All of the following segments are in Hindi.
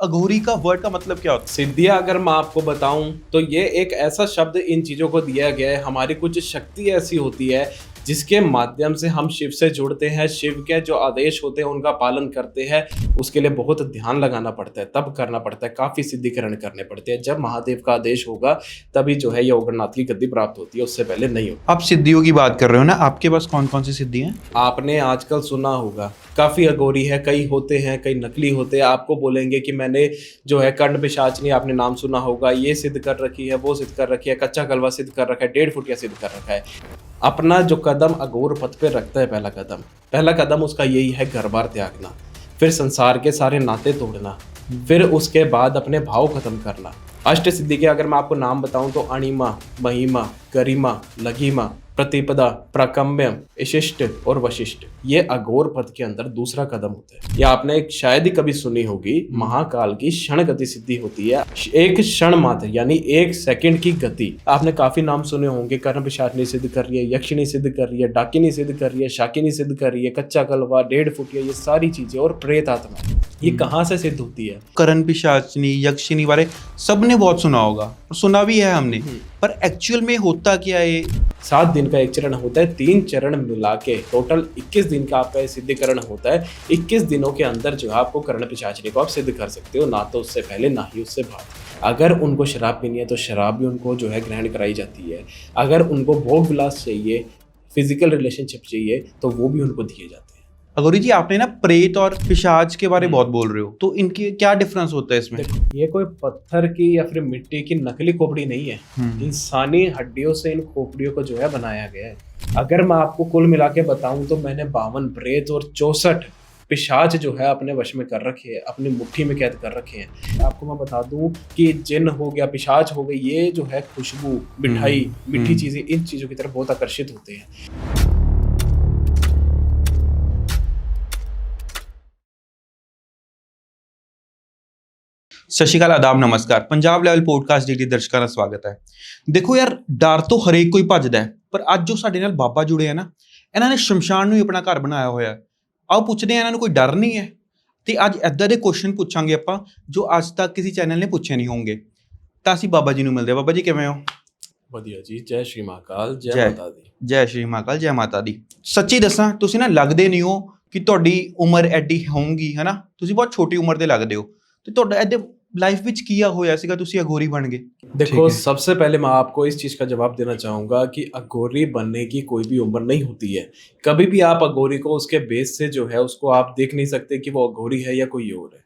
अघोरी का वर्ड का मतलब क्या होता सिद्धियां अगर मैं आपको बताऊं तो ये एक ऐसा शब्द इन चीजों को दिया गया है। हमारी कुछ शक्ति ऐसी होती है जिसके माध्यम से हम शिव से जुड़ते हैं, शिव के जो आदेश होते हैं उनका पालन करते हैं। उसके लिए बहुत ध्यान लगाना पड़ता है, तब करना पड़ता है, काफी सिद्धिकरण करने पड़ते हैं। जब महादेव का आदेश होगा तभी जो है ये ओगरनाथ की गद्दी प्राप्त होती है, उससे पहले नहीं होती। है? आप सिद्धियों की बात कर रहे हो ना, आपके पास कौन कौन सी सिद्धि हैं? आपने आजकल सुना होगा काफी अघोरी है, कई होते हैं, कई नकली होते हैं। आपको बोलेंगे कि मैंने जो है कर्ण पिशाचनी, आपने नाम सुना होगा, ये सिद्ध कर रखी है, वो सिद्ध कर रखी है, कच्चा कलवा सिद्ध कर रखा है, 1.5 फुटिया सिद्ध कर रखा है। अपना जो कदम अघोर पथ पे रखता है, पहला कदम उसका यही है, घर बार त्यागना, फिर संसार के सारे नाते तोड़ना, फिर उसके बाद अपने भाव खत्म करना। अष्ट सिद्धि के अगर मैं आपको नाम बताऊं तो अणिमा, महिमा, गरिमा, लघिमा, प्रतिपदा, प्राकम्य, इशिष्ट और वशिष्ठ, ये अघोर पथ के अंदर दूसरा कदम होता है। ये आपने एक शायद ही कभी सुनी होगी, महाकाल की क्षण गति सिद्धि होती है। एक क्षण मात्र यानी 1 सेकंड की गति। आपने काफी नाम सुने होंगे, कर्ण पिशाचनी सिद्ध कर रही है, यक्षिणी सिद्ध कर रही है, डाकिनी सिद्ध कर रही है, शाकिनी सिद्ध कर रही है, कच्चा कलवा, 1.5 फुटिया, ये सारी चीजें। और प्रेत आत्मा ये कहाँ से सिद्ध होती है? करण पिशाचनी, यक्षिणी बारे सबने बहुत सुना होगा और सुना भी है हमने, पर एक्चुअल में होता क्या है? 7 दिन का एक चरण होता है, 3 चरण मिला के टोटल 21 दिन का आपका सिद्धिकरण होता है। 21 दिनों के अंदर जो है आपको कर्ण पिशाचनी को आप सिद्ध कर सकते हो, ना तो उससे पहले ना ही उससे बाद। अगर उनको शराब पीनी है तो शराब भी उनको जो है ग्रहण कराई जाती है। अगर उनको भोग विलास चाहिए, फिजिकल रिलेशनशिप चाहिए, तो वो भी उनको दिए जाते हैं। अघोरी जी, आपने ना प्रेत और पिशाच के बारे बहुत बोल रहे हो, तो इनकी क्या डिफरेंस होता है इसमें? देखो, ये कोई पत्थर की या फिर मिट्टी की नकली खोपड़ी नहीं है। इंसानी हड्डियों से इन खोपड़ियों को जो है बनाया गया है। अगर मैं आपको कुल मिला के बताऊं तो मैंने 52 प्रेत और 64 पिशाच जो है अपने वश में कर रखे हैं, अपनी मुट्ठी में कैद कर रखे हैं। आपको मैं बता दूं कि जिन हो गया, पिशाच हो गई, ये जो है खुशबू, मिठाई, मीठी चीजें, इन चीजों की तरफ बहुत आकर्षित होते हैं। सत श्री अकाल, आदाब, नमस्कार। पंजाब लेवल पॉडकास्ट डेली दर्शਕਾਂ ਦਾ ਸਵਾਗਤ ਹੈ। ਦੇਖੋ ਯਾਰ, ਡਰ ਤੋਂ ਹਰੇਕ ਕੋਈ ਭੱਜਦਾ ਹੈ, ਪਰ ਅੱਜ ਜੋ ਸਾਡੇ ਨਾਲ ਬਾਬਾ ਜੁੜੇ ਆ ਨਾ, ਇਹਨਾਂ ਨੇ ਸ਼ਮਸ਼ਾਨ ਨੂੰ ਹੀ ਆਪਣਾ ਘਰ ਬਣਾਇਆ ਹੋਇਆ ਹੈ। ਆਓ ਪੁੱਛਦੇ ਆ ਇਹਨਾਂ ਨੂੰ ਕੋਈ ਡਰ ਨਹੀਂ ਹੈ, ਤੇ ਅੱਜ ਇੱਦਾਂ ਦੇ ਕੁਐਸਚਨ ਪੁੱਛਾਂਗੇ ਆਪਾਂ ਜੋ ਅੱਜ ਤੱਕ ਕਿਸੇ ਚੈਨਲ ਨੇ ਪੁੱਛੇ ਨਹੀਂ ਹੋਣਗੇ। ਤਾਂ ਅਸੀਂ ਬਾਬਾ ਜੀ ਨੂੰ ਮਿਲਦੇ। ਬਾਬਾ ਜੀ ਕਿਵੇਂ ਹੋ? ਵਧੀਆ ਜੀ, ਜੈ ਸ਼੍ਰੀ ਮਹਾਕਾਲ, ਜੈ ਮਾਤਾ ਦੀ। ਜੈ ਸ਼੍ਰੀ ਮਹਾਕਾਲ, ਜੈ ਮਾਤਾ ਦੀ। ਸੱਚੀ ਦੱਸਾਂ, ਤੁਸੀਂ ਨਾ ਲੱਗਦੇ ਨਹੀਂ ਹੋ ਕਿ ਤੁਹਾਡੀ ਉਮਰ ਐਡੀ ਹੋਊਗੀ, ਹੈ ਨਾ? ਤੁਸੀਂ ਬਹੁਤ ਛੋਟੀ ਉਮਰ ਦੇ ਲੱਗਦੇ ਹੋ। ਤੇ ਤੁਹਾਡਾ ਇਹਦੇ लाइफ विच किया होया सीगा, तुसी अघोरी बन गए? देखो, सबसे पहले मैं आपको इस चीज का जवाब देना चाहूंगा कि अघोरी बनने की कोई भी उम्र नहीं होती है। कभी भी आप अघोरी को उसके बेस से जो है उसको आप देख नहीं सकते कि वो अघोरी है या कोई और है।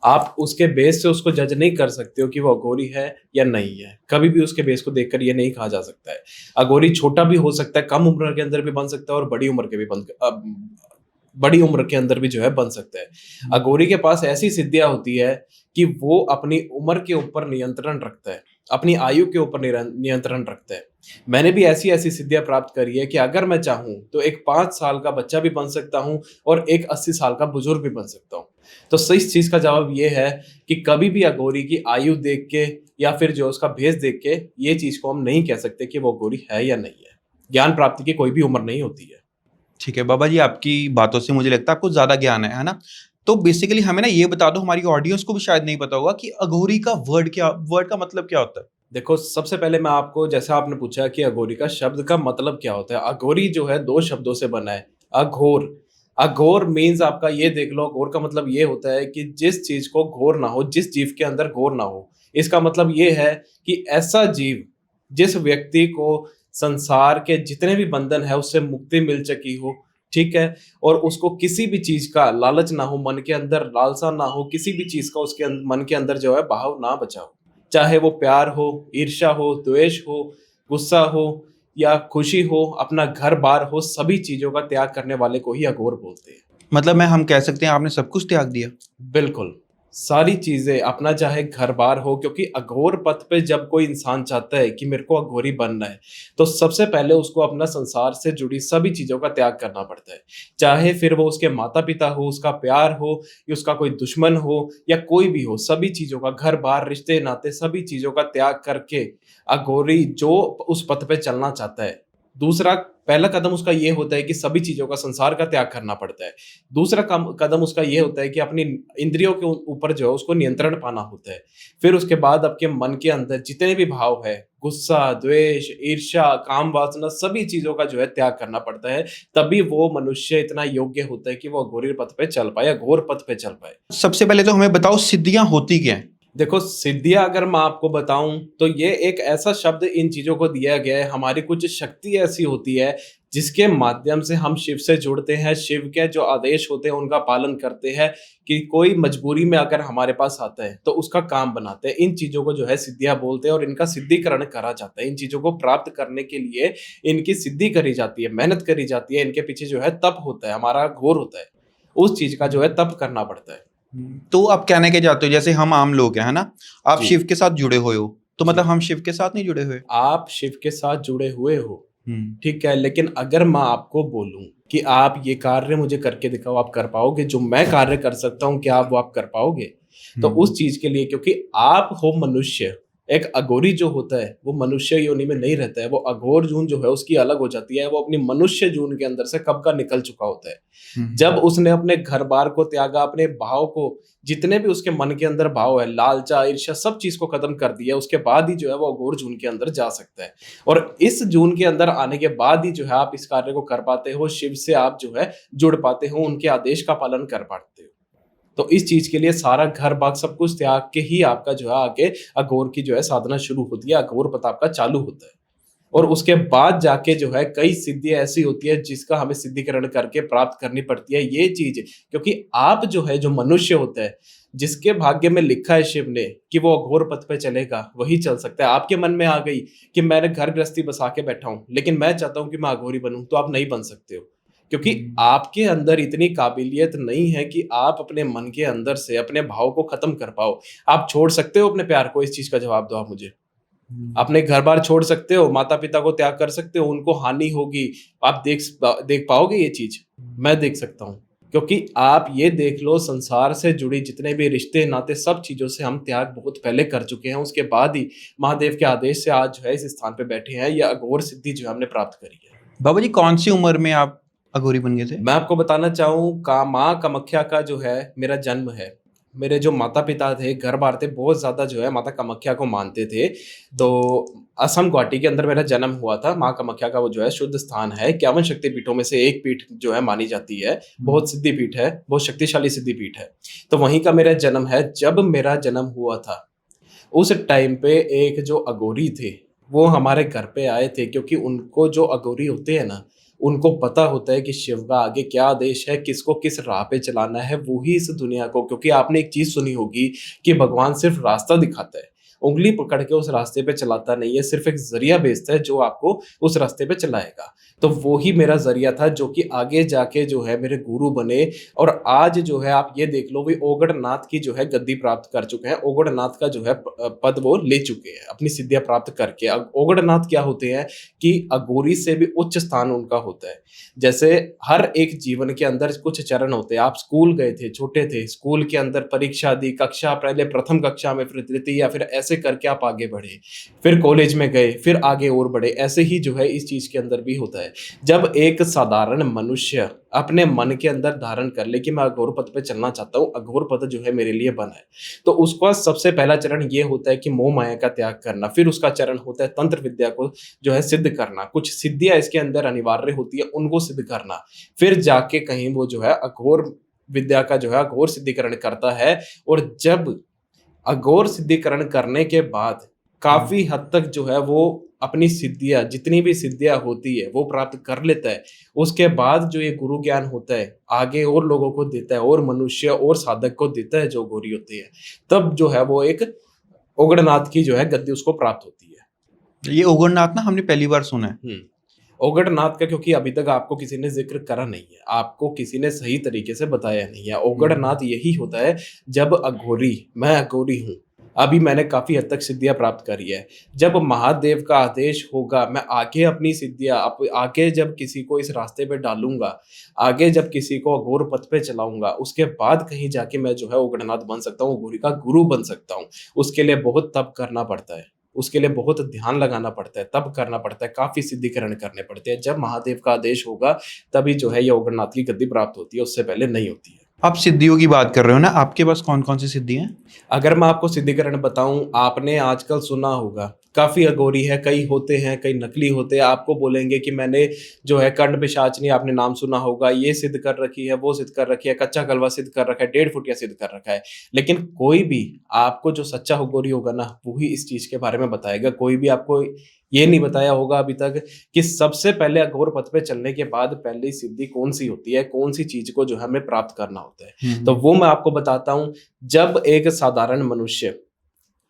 आप उसके बेस से उसको जज नहीं कर सकते हो कि वो अघोरी है या नहीं है। कभी भी उसके बेस को देखकर ये नहीं कहा जा सकता है। अघोरी छोटा भी हो सकता है, कम उम्र के अंदर भी बन सकता है, और बड़ी उम्र के अंदर भी जो है बन सकता है। अघोरी के पास ऐसी सिद्धियां होती है कि वो अपनी उम्र के ऊपर नियंत्रण रखता है, अपनी आयु के ऊपर नियंत्रण रखता है। मैंने भी ऐसी ऐसी सिद्धियां प्राप्त करी है कि अगर मैं चाहूं तो एक 5 साल का बच्चा भी बन सकता हूं और एक 80 साल का बुजुर्ग भी बन सकता हूं। तो सही चीज का जवाब ये है कि कभी भी अघोरी की आयु देख के या फिर जो उसका भेष देख के ये चीज को हम नहीं कह सकते कि वो अघोरी है या नहीं है। ज्ञान प्राप्ति की कोई भी उम्र नहीं होती है। ठीक है बाबा जी, आपकी बातों से मुझे लगता है आपको ज्यादा ज्ञान है ना? तो बेसिकली हमें ना ये बता दो, हमारी ऑडियंस को भी शायद नहीं पता होगा कि अघोरी का वर्ड का मतलब क्या होता है। देखो, सबसे पहले मैं आपको, जैसा आपने पूछा कि अघोरी का शब्द का मतलब क्या होता है, अघोरी जो है 2 शब्दों से बना है। अघोर, अघोर मीन्स आपका ये देख लो, अघोर का मतलब ये होता है कि जिस चीज को घोर ना हो, जिस जीव के अंदर घोर ना हो। इसका मतलब ये है कि ऐसा जीव जिस व्यक्ति को संसार के जितने भी बंधन है उससे मुक्ति मिल चुकी हो, ठीक है, और उसको किसी भी चीज का लालच ना हो, मन के अंदर लालसा ना हो, किसी भी चीज का उसके मन के अंदर जो है भाव ना बचा हो, चाहे वो प्यार हो, ईर्ष्या हो, द्वेष हो, गुस्सा हो या खुशी हो, अपना घर बार हो, सभी चीजों का त्याग करने वाले को ही अघोर बोलते हैं। मतलब हम कह सकते हैं आपने सब कुछ त्याग दिया? बिल्कुल, सारी चीजें अपना, चाहे घर बार हो, क्योंकि अघोर पथ पे जब कोई इंसान चाहता है कि मेरे को अघोरी बनना है तो सबसे पहले उसको अपना संसार से जुड़ी सभी चीजों का त्याग करना पड़ता है। चाहे फिर वो उसके माता पिता हो, उसका प्यार हो, या उसका कोई दुश्मन हो, या कोई भी हो, सभी चीजों का, घर बार, रिश्ते नाते, सभी चीजों का त्याग करके अघोरी जो उस पथ पे चलना चाहता है दूसरा पहला कदम उसका ये होता है कि सभी चीज़ों का, संसार का त्याग करना पड़ता है। दूसरा कदम उसका ये होता है कि अपनी इंद्रियों के ऊपर जो है उसको नियंत्रण पाना होता है। फिर उसके बाद आपके मन के अंदर जितने भी भाव है, गुस्सा, द्वेष, ईर्ष्या, काम वासना, सभी चीज़ों का जो है त्याग करना पड़ता है। तभी वो मनुष्य इतना योग्य होता है कि वो अघोरी पथ पे चल पाए, अघोर पथ पे चल पाए। सबसे पहले तो हमें बताओ सिद्धियां होती क्या हैं? देखो, सिद्धियाँ अगर मैं आपको बताऊं तो ये एक ऐसा शब्द इन चीजों को दिया गया है। हमारी कुछ शक्ति ऐसी होती है जिसके माध्यम से हम शिव से जुड़ते हैं, शिव के जो आदेश होते हैं उनका पालन करते हैं। कि कोई मजबूरी में अगर हमारे पास आता है तो उसका काम बनाते हैं। इन चीजों को जो है सिद्धियां बोलते हैं और इनका सिद्धिकरण करा जाता है। इन चीजों को प्राप्त करने के लिए इनकी सिद्धि करी जाती है, मेहनत करी जाती है। इनके पीछे जो है तप होता है, हमारा घोर होता है, उस चीज का जो है तप करना पड़ता है। तो आप कहने के जाते हो जैसे हम आम लोग हैं, है ना, आप जी। शिव के साथ जुड़े हुए हो, तो जी। मतलब हम शिव के साथ नहीं जुड़े हुए? आप शिव के साथ जुड़े हुए हो, हम्म। ठीक है, लेकिन अगर मैं आपको बोलूं कि आप ये कार्य मुझे करके दिखाओ, आप कर पाओगे? जो मैं कार्य कर सकता हूं, क्या आप वो आप कर पाओगे? तो उस चीज के लिए, क्योंकि आप हो मनुष्य, एक अघोरी जो होता है वो मनुष्य योनि में नहीं रहता है। वो अघोर जून जो है उसकी अलग हो जाती है। वो अपनी मनुष्य जून के अंदर से कब का निकल चुका होता है। जब उसने अपने घर बार को त्यागा, अपने भाव को, जितने भी उसके मन के अंदर भाव है, लालचा, ईर्ष्या, सब चीज को खत्म कर दिया, उसके बाद ही जो है वो अघोर जून के अंदर जा सकता है। और इस जून के अंदर आने के बाद ही जो है आप इस कार्य को कर पाते हो, शिव से आप जो है जुड़ पाते हो, उनके आदेश का पालन कर पाते हो। तो इस चीज के लिए सारा घर बाग सब कुछ त्याग के ही आपका जो है आगे अघोर की जो है साधना शुरू होती है, अघोर पथ आपका चालू होता है। और उसके बाद जाके जो है कई सिद्धियां ऐसी होती है जिसका हमें सिद्धिकरण करके प्राप्त करनी पड़ती है ये चीज। क्योंकि आप जो है, जो मनुष्य होता है, जिसके भाग्य में लिखा है शिव ने कि वो अघोर पथ पे चलेगा, वही चल सकता है। आपके मन में आ गई कि मैंने घर गृहस्थी बसा के बैठा हूं, लेकिन मैं चाहता हूं कि मैं अघोरी बनूं, तो आप नहीं बन सकते हो। क्योंकि आपके अंदर इतनी काबिलियत नहीं है कि आप अपने मन के अंदर से अपने भाव को खत्म कर पाओ। आप छोड़ सकते हो अपने प्यार को? इस चीज का जवाब दो आप मुझे। अपने घर बार छोड़ सकते हो, माता पिता को त्याग कर सकते हो, उनको हानि होगी, आप देख पाओगे ये चीज? मैं देख सकता हूँ। क्योंकि आप ये देख लो, संसार से जुड़ी जितने भी रिश्ते नाते, सब चीजों से हम त्याग बहुत पहले कर चुके हैं। उसके बाद ही महादेव के आदेश से आज जो है इस स्थान पे बैठे हैं। यह अघोर सिद्धि जो है हमने प्राप्त करी है। बाबा जी, कौन सी उम्र में आप अघोरी बन गए थे? मैं आपको बताना चाहूँ, का माँ कामाख्या का जो है मेरा जन्म है। मेरे जो माता पिता थे, घर बार थे, बहुत ज्यादा जो है माता कामाख्या को मानते थे। तो असम गुवाहाटी के अंदर मेरा जन्म हुआ था। माँ कामाख्या का वो जो है शुद्ध स्थान है, 51 शक्ति पीठों में से एक पीठ जो है मानी जाती है। बहुत सिद्धि पीठ है, बहुत शक्तिशाली सिद्धि पीठ है। तो वहीं का मेरा जन्म है। जब मेरा जन्म हुआ था उस टाइम पे एक जो अघोरी थे वो हमारे घर पे आए थे। क्योंकि उनको, जो अघोरी होते हैं ना, उनको पता होता है कि शिव का आगे क्या आदेश है, किसको किस राह पे चलाना है, वो ही इस दुनिया को। क्योंकि आपने एक चीज सुनी होगी कि भगवान सिर्फ रास्ता दिखाता है, उंगली पकड़ के उस रास्ते पे चलाता नहीं है, सिर्फ एक जरिया भेजता है जो आपको उस रास्ते पे चलाएगा। तो वो ही मेरा जरिया था जो कि आगे जाके जो है मेरे गुरु बने। और आज जो है आप ये देख लो, वे ओगढ़नाथ की जो है गद्दी प्राप्त कर चुके हैं। ओगढ़नाथ का जो है पद वो ले चुके हैं अपनी सिद्धियां प्राप्त करके। अब ओगढ़नाथ क्या होते हैं कि अघोरी से भी उच्च स्थान उनका होता है। जैसे हर एक जीवन के अंदर कुछ चरण होते हैं। आप स्कूल गए थे, छोटे थे, स्कूल के अंदर परीक्षा दी, कक्षा पहले प्रथम कक्षा में, फिर द्वितीय, या फिर ऐसे करके आप आगे बढ़े, फिर कॉलेज में गए, फिर आगे और बढ़े। ऐसे ही जो है इस चीज के अंदर भी होता है। जब एक साधारण मनुष्य अपने मन के अंदर धारण कर ले कि मैं अघोर पथ पे चलना चाहता हूँ, अघोर पथ जो है मेरे लिए बना है, तो उसका सबसे पहला चरण ये होता है कि मोह माया का त्याग करना। फिर उसका चरण होता है तंत्र विद्या को जो है सिद्ध करना। कुछ सिद्धियां इसके अंदर अनिवार्य होती है, उनको सिद्ध करना। फिर जाके कहीं वो जो है अघोर विद्या का जो है अघोर सिद्धिकरण करता है। और जब अघोर सिद्धिकरण करने के बाद काफी हद तक जो है वो अपनी सिद्धियां, जितनी भी सिद्धियां होती है वो प्राप्त कर लेता है। उसके बाद जो ये गुरु ज्ञान होता है आगे और लोगों को देता है, और मनुष्य और साधक को देता है जो गौरी होती है। तब जो है वो एक ओगढ़नाथ की जो है गद्दी उसको प्राप्त होती है। ये ओगढ़नाथ ना हमने पहली बार सुना है। ओगढ़नाथ का क्योंकि अभी तक आपको किसी ने जिक्र करा नहीं है, आपको किसी ने सही तरीके से बताया नहीं है। ओगढ़नाथ यही होता है जब अघोरी, मैं अघोरी हूँ, अभी मैंने काफी हद तक सिद्धियां प्राप्त करी है। जब महादेव का आदेश होगा, मैं आगे अपनी सिद्धियां आगे जब किसी को इस रास्ते पे डालूंगा, आगे जब किसी को अघोर पथ पे चलाऊंगा, उसके बाद कहीं जाके मैं जो है ओगढ़नाथ बन सकता हूँ, अघोरी का गुरु बन सकता हूँ। उसके लिए बहुत तप करना पड़ता है। उसके लिए बहुत ध्यान लगाना पड़ता है, तब करना पड़ता है, काफ़ी सिद्धिकरण करने पड़ते हैं। जब महादेव का आदेश होगा तभी जो है ये ओगरनाथ की गद्दी प्राप्त होती है, उससे पहले नहीं होती है। आप सिद्धियों की बात कर रहे हो ना, आपके पास कौन कौन सी सिद्धि हैं? अगर मैं आपको सिद्धिकरण बताऊं, आपने आजकल सुना होगा काफी अघोरी है, कई होते हैं, कई नकली होते हैं, आपको बोलेंगे कि मैंने जो है कर्ण पिशाचनी, आपने नाम सुना होगा, ये सिद्ध कर रखी है, वो सिद्ध कर रखी है, कच्चा कलवा सिद्ध कर रखा है, 1.5 फुटिया सिद्ध कर रखा है। लेकिन कोई भी आपको जो सच्चा अघोरी होगा ना, वही इस चीज के बारे में बताएगा। कोई भी आपको ये नहीं बताया होगा अभी तक कि सबसे पहले अघोर पथ पे चलने के बाद पहली सिद्धि कौन सी होती है, कौन सी चीज को जो है हमें प्राप्त करना होता है। तो वो मैं आपको बताता हूँ। जब एक साधारण मनुष्य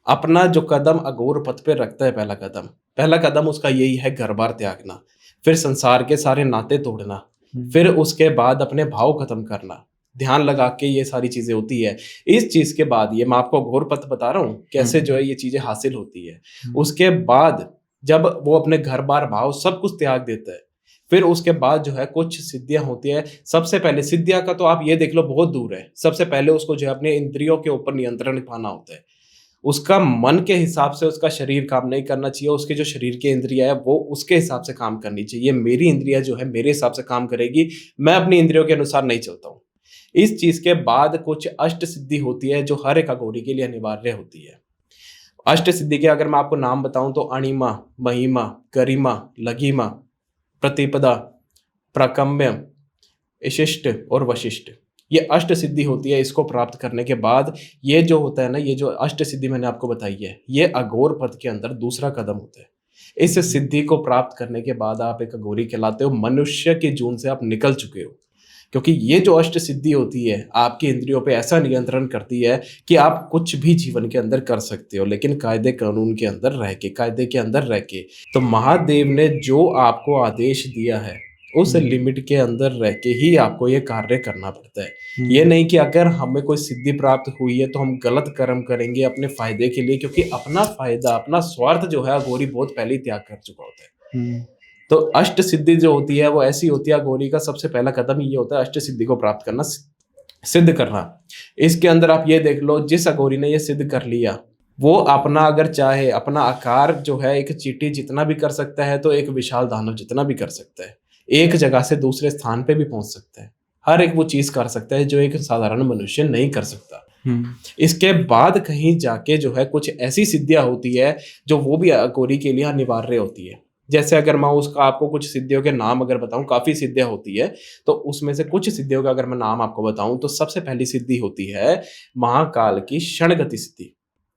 अपना जो कदम अघोर पथ पे रखता है, पहला कदम उसका यही है घर बार त्यागना, फिर संसार के सारे नाते तोड़ना, फिर उसके बाद अपने भाव खत्म करना, ध्यान लगा के ये सारी चीजें होती है। इस चीज के बाद ये मैं आपको अघोर पथ बता रहा हूँ कैसे जो है ये चीजें हासिल होती है। उसके बाद जब वो अपने घर बार भाव सब कुछ त्याग देता है, फिर उसके बाद जो है कुछ सिद्धियां होती है। सबसे पहले सिद्धियां का तो आप ये देख लो बहुत दूर है। सबसे पहले उसको जो है अपने इंद्रियों के ऊपर नियंत्रण पाना होता है। उसका मन के हिसाब से उसका शरीर काम नहीं करना चाहिए, उसके जो शरीर की इंद्रिया है वो उसके हिसाब से काम करनी चाहिए। मेरी इंद्रिया जो है मेरे हिसाब से काम करेगी, मैं अपनी इंद्रियों के अनुसार नहीं चलता हूँ। इस चीज के बाद कुछ अष्ट सिद्धि होती है जो हर एक अघोरी के लिए अनिवार्य होती है। अष्ट सिद्धि के अगर मैं आपको नाम बताऊं तो अणिमा, महिमा, गरिमा, लघिमा, प्रतिपदा, प्राकम्य, इशिष्ट और वशिष्ठ, ये अष्ट सिद्धि होती है। इसको प्राप्त करने के बाद ये जो होता है ना, ये जो अष्ट सिद्धि मैंने आपको बताई है, ये अघोर पथ के अंदर दूसरा कदम होता है। इस सिद्धि को प्राप्त करने के बाद आप एक अघोरी कहलाते हो, मनुष्य के जून से आप निकल चुके हो। क्योंकि ये जो अष्ट सिद्धि होती है आपकी इंद्रियों पे ऐसा नियंत्रण करती है कि आप कुछ भी जीवन के अंदर कर सकते हो, लेकिन कायदे कानून के अंदर रह के, कायदे के अंदर रह के। तो महादेव ने जो आपको आदेश दिया है उस लिमिट के अंदर रह के ही आपको ये कार्य करना पड़ता है। ये नहीं कि अगर हमें कोई सिद्धि प्राप्त हुई है तो हम गलत कर्म करेंगे अपने फायदे के लिए, क्योंकि अपना फायदा, अपना स्वार्थ जो है अघोरी बहुत पहले ही त्याग कर चुका होता है। तो अष्ट सिद्धि जो होती है वो ऐसी होती है, अघोरी का सबसे पहला कदम ये होता है अष्ट सिद्धि को प्राप्त करना, सिद्ध करना। इसके अंदर आप ये देख लो, जिस अघोरी ने ये सिद्ध कर लिया वो अपना अगर चाहे अपना आकार जो है एक चींटी जितना भी कर सकता है, तो एक विशाल दानव जितना भी कर सकता है। एक जगह से दूसरे स्थान पे भी पहुंच सकता है। हर एक वो चीज कर सकता है जो एक साधारण मनुष्य नहीं कर सकता। इसके बाद कहीं जाके जो है कुछ ऐसी सिद्धियां होती है जो वो भी अघोरी के लिए अनिवार्य होती है। जैसे अगर मैं उसका आपको कुछ सिद्धियों के नाम अगर बताऊं, काफी सिद्धियां होती है, तो उसमें से कुछ सिद्धियों का अगर मैं नाम आपको बताऊं तो सबसे पहली सिद्धि होती है महाकाल की क्षणगति सिद्धि।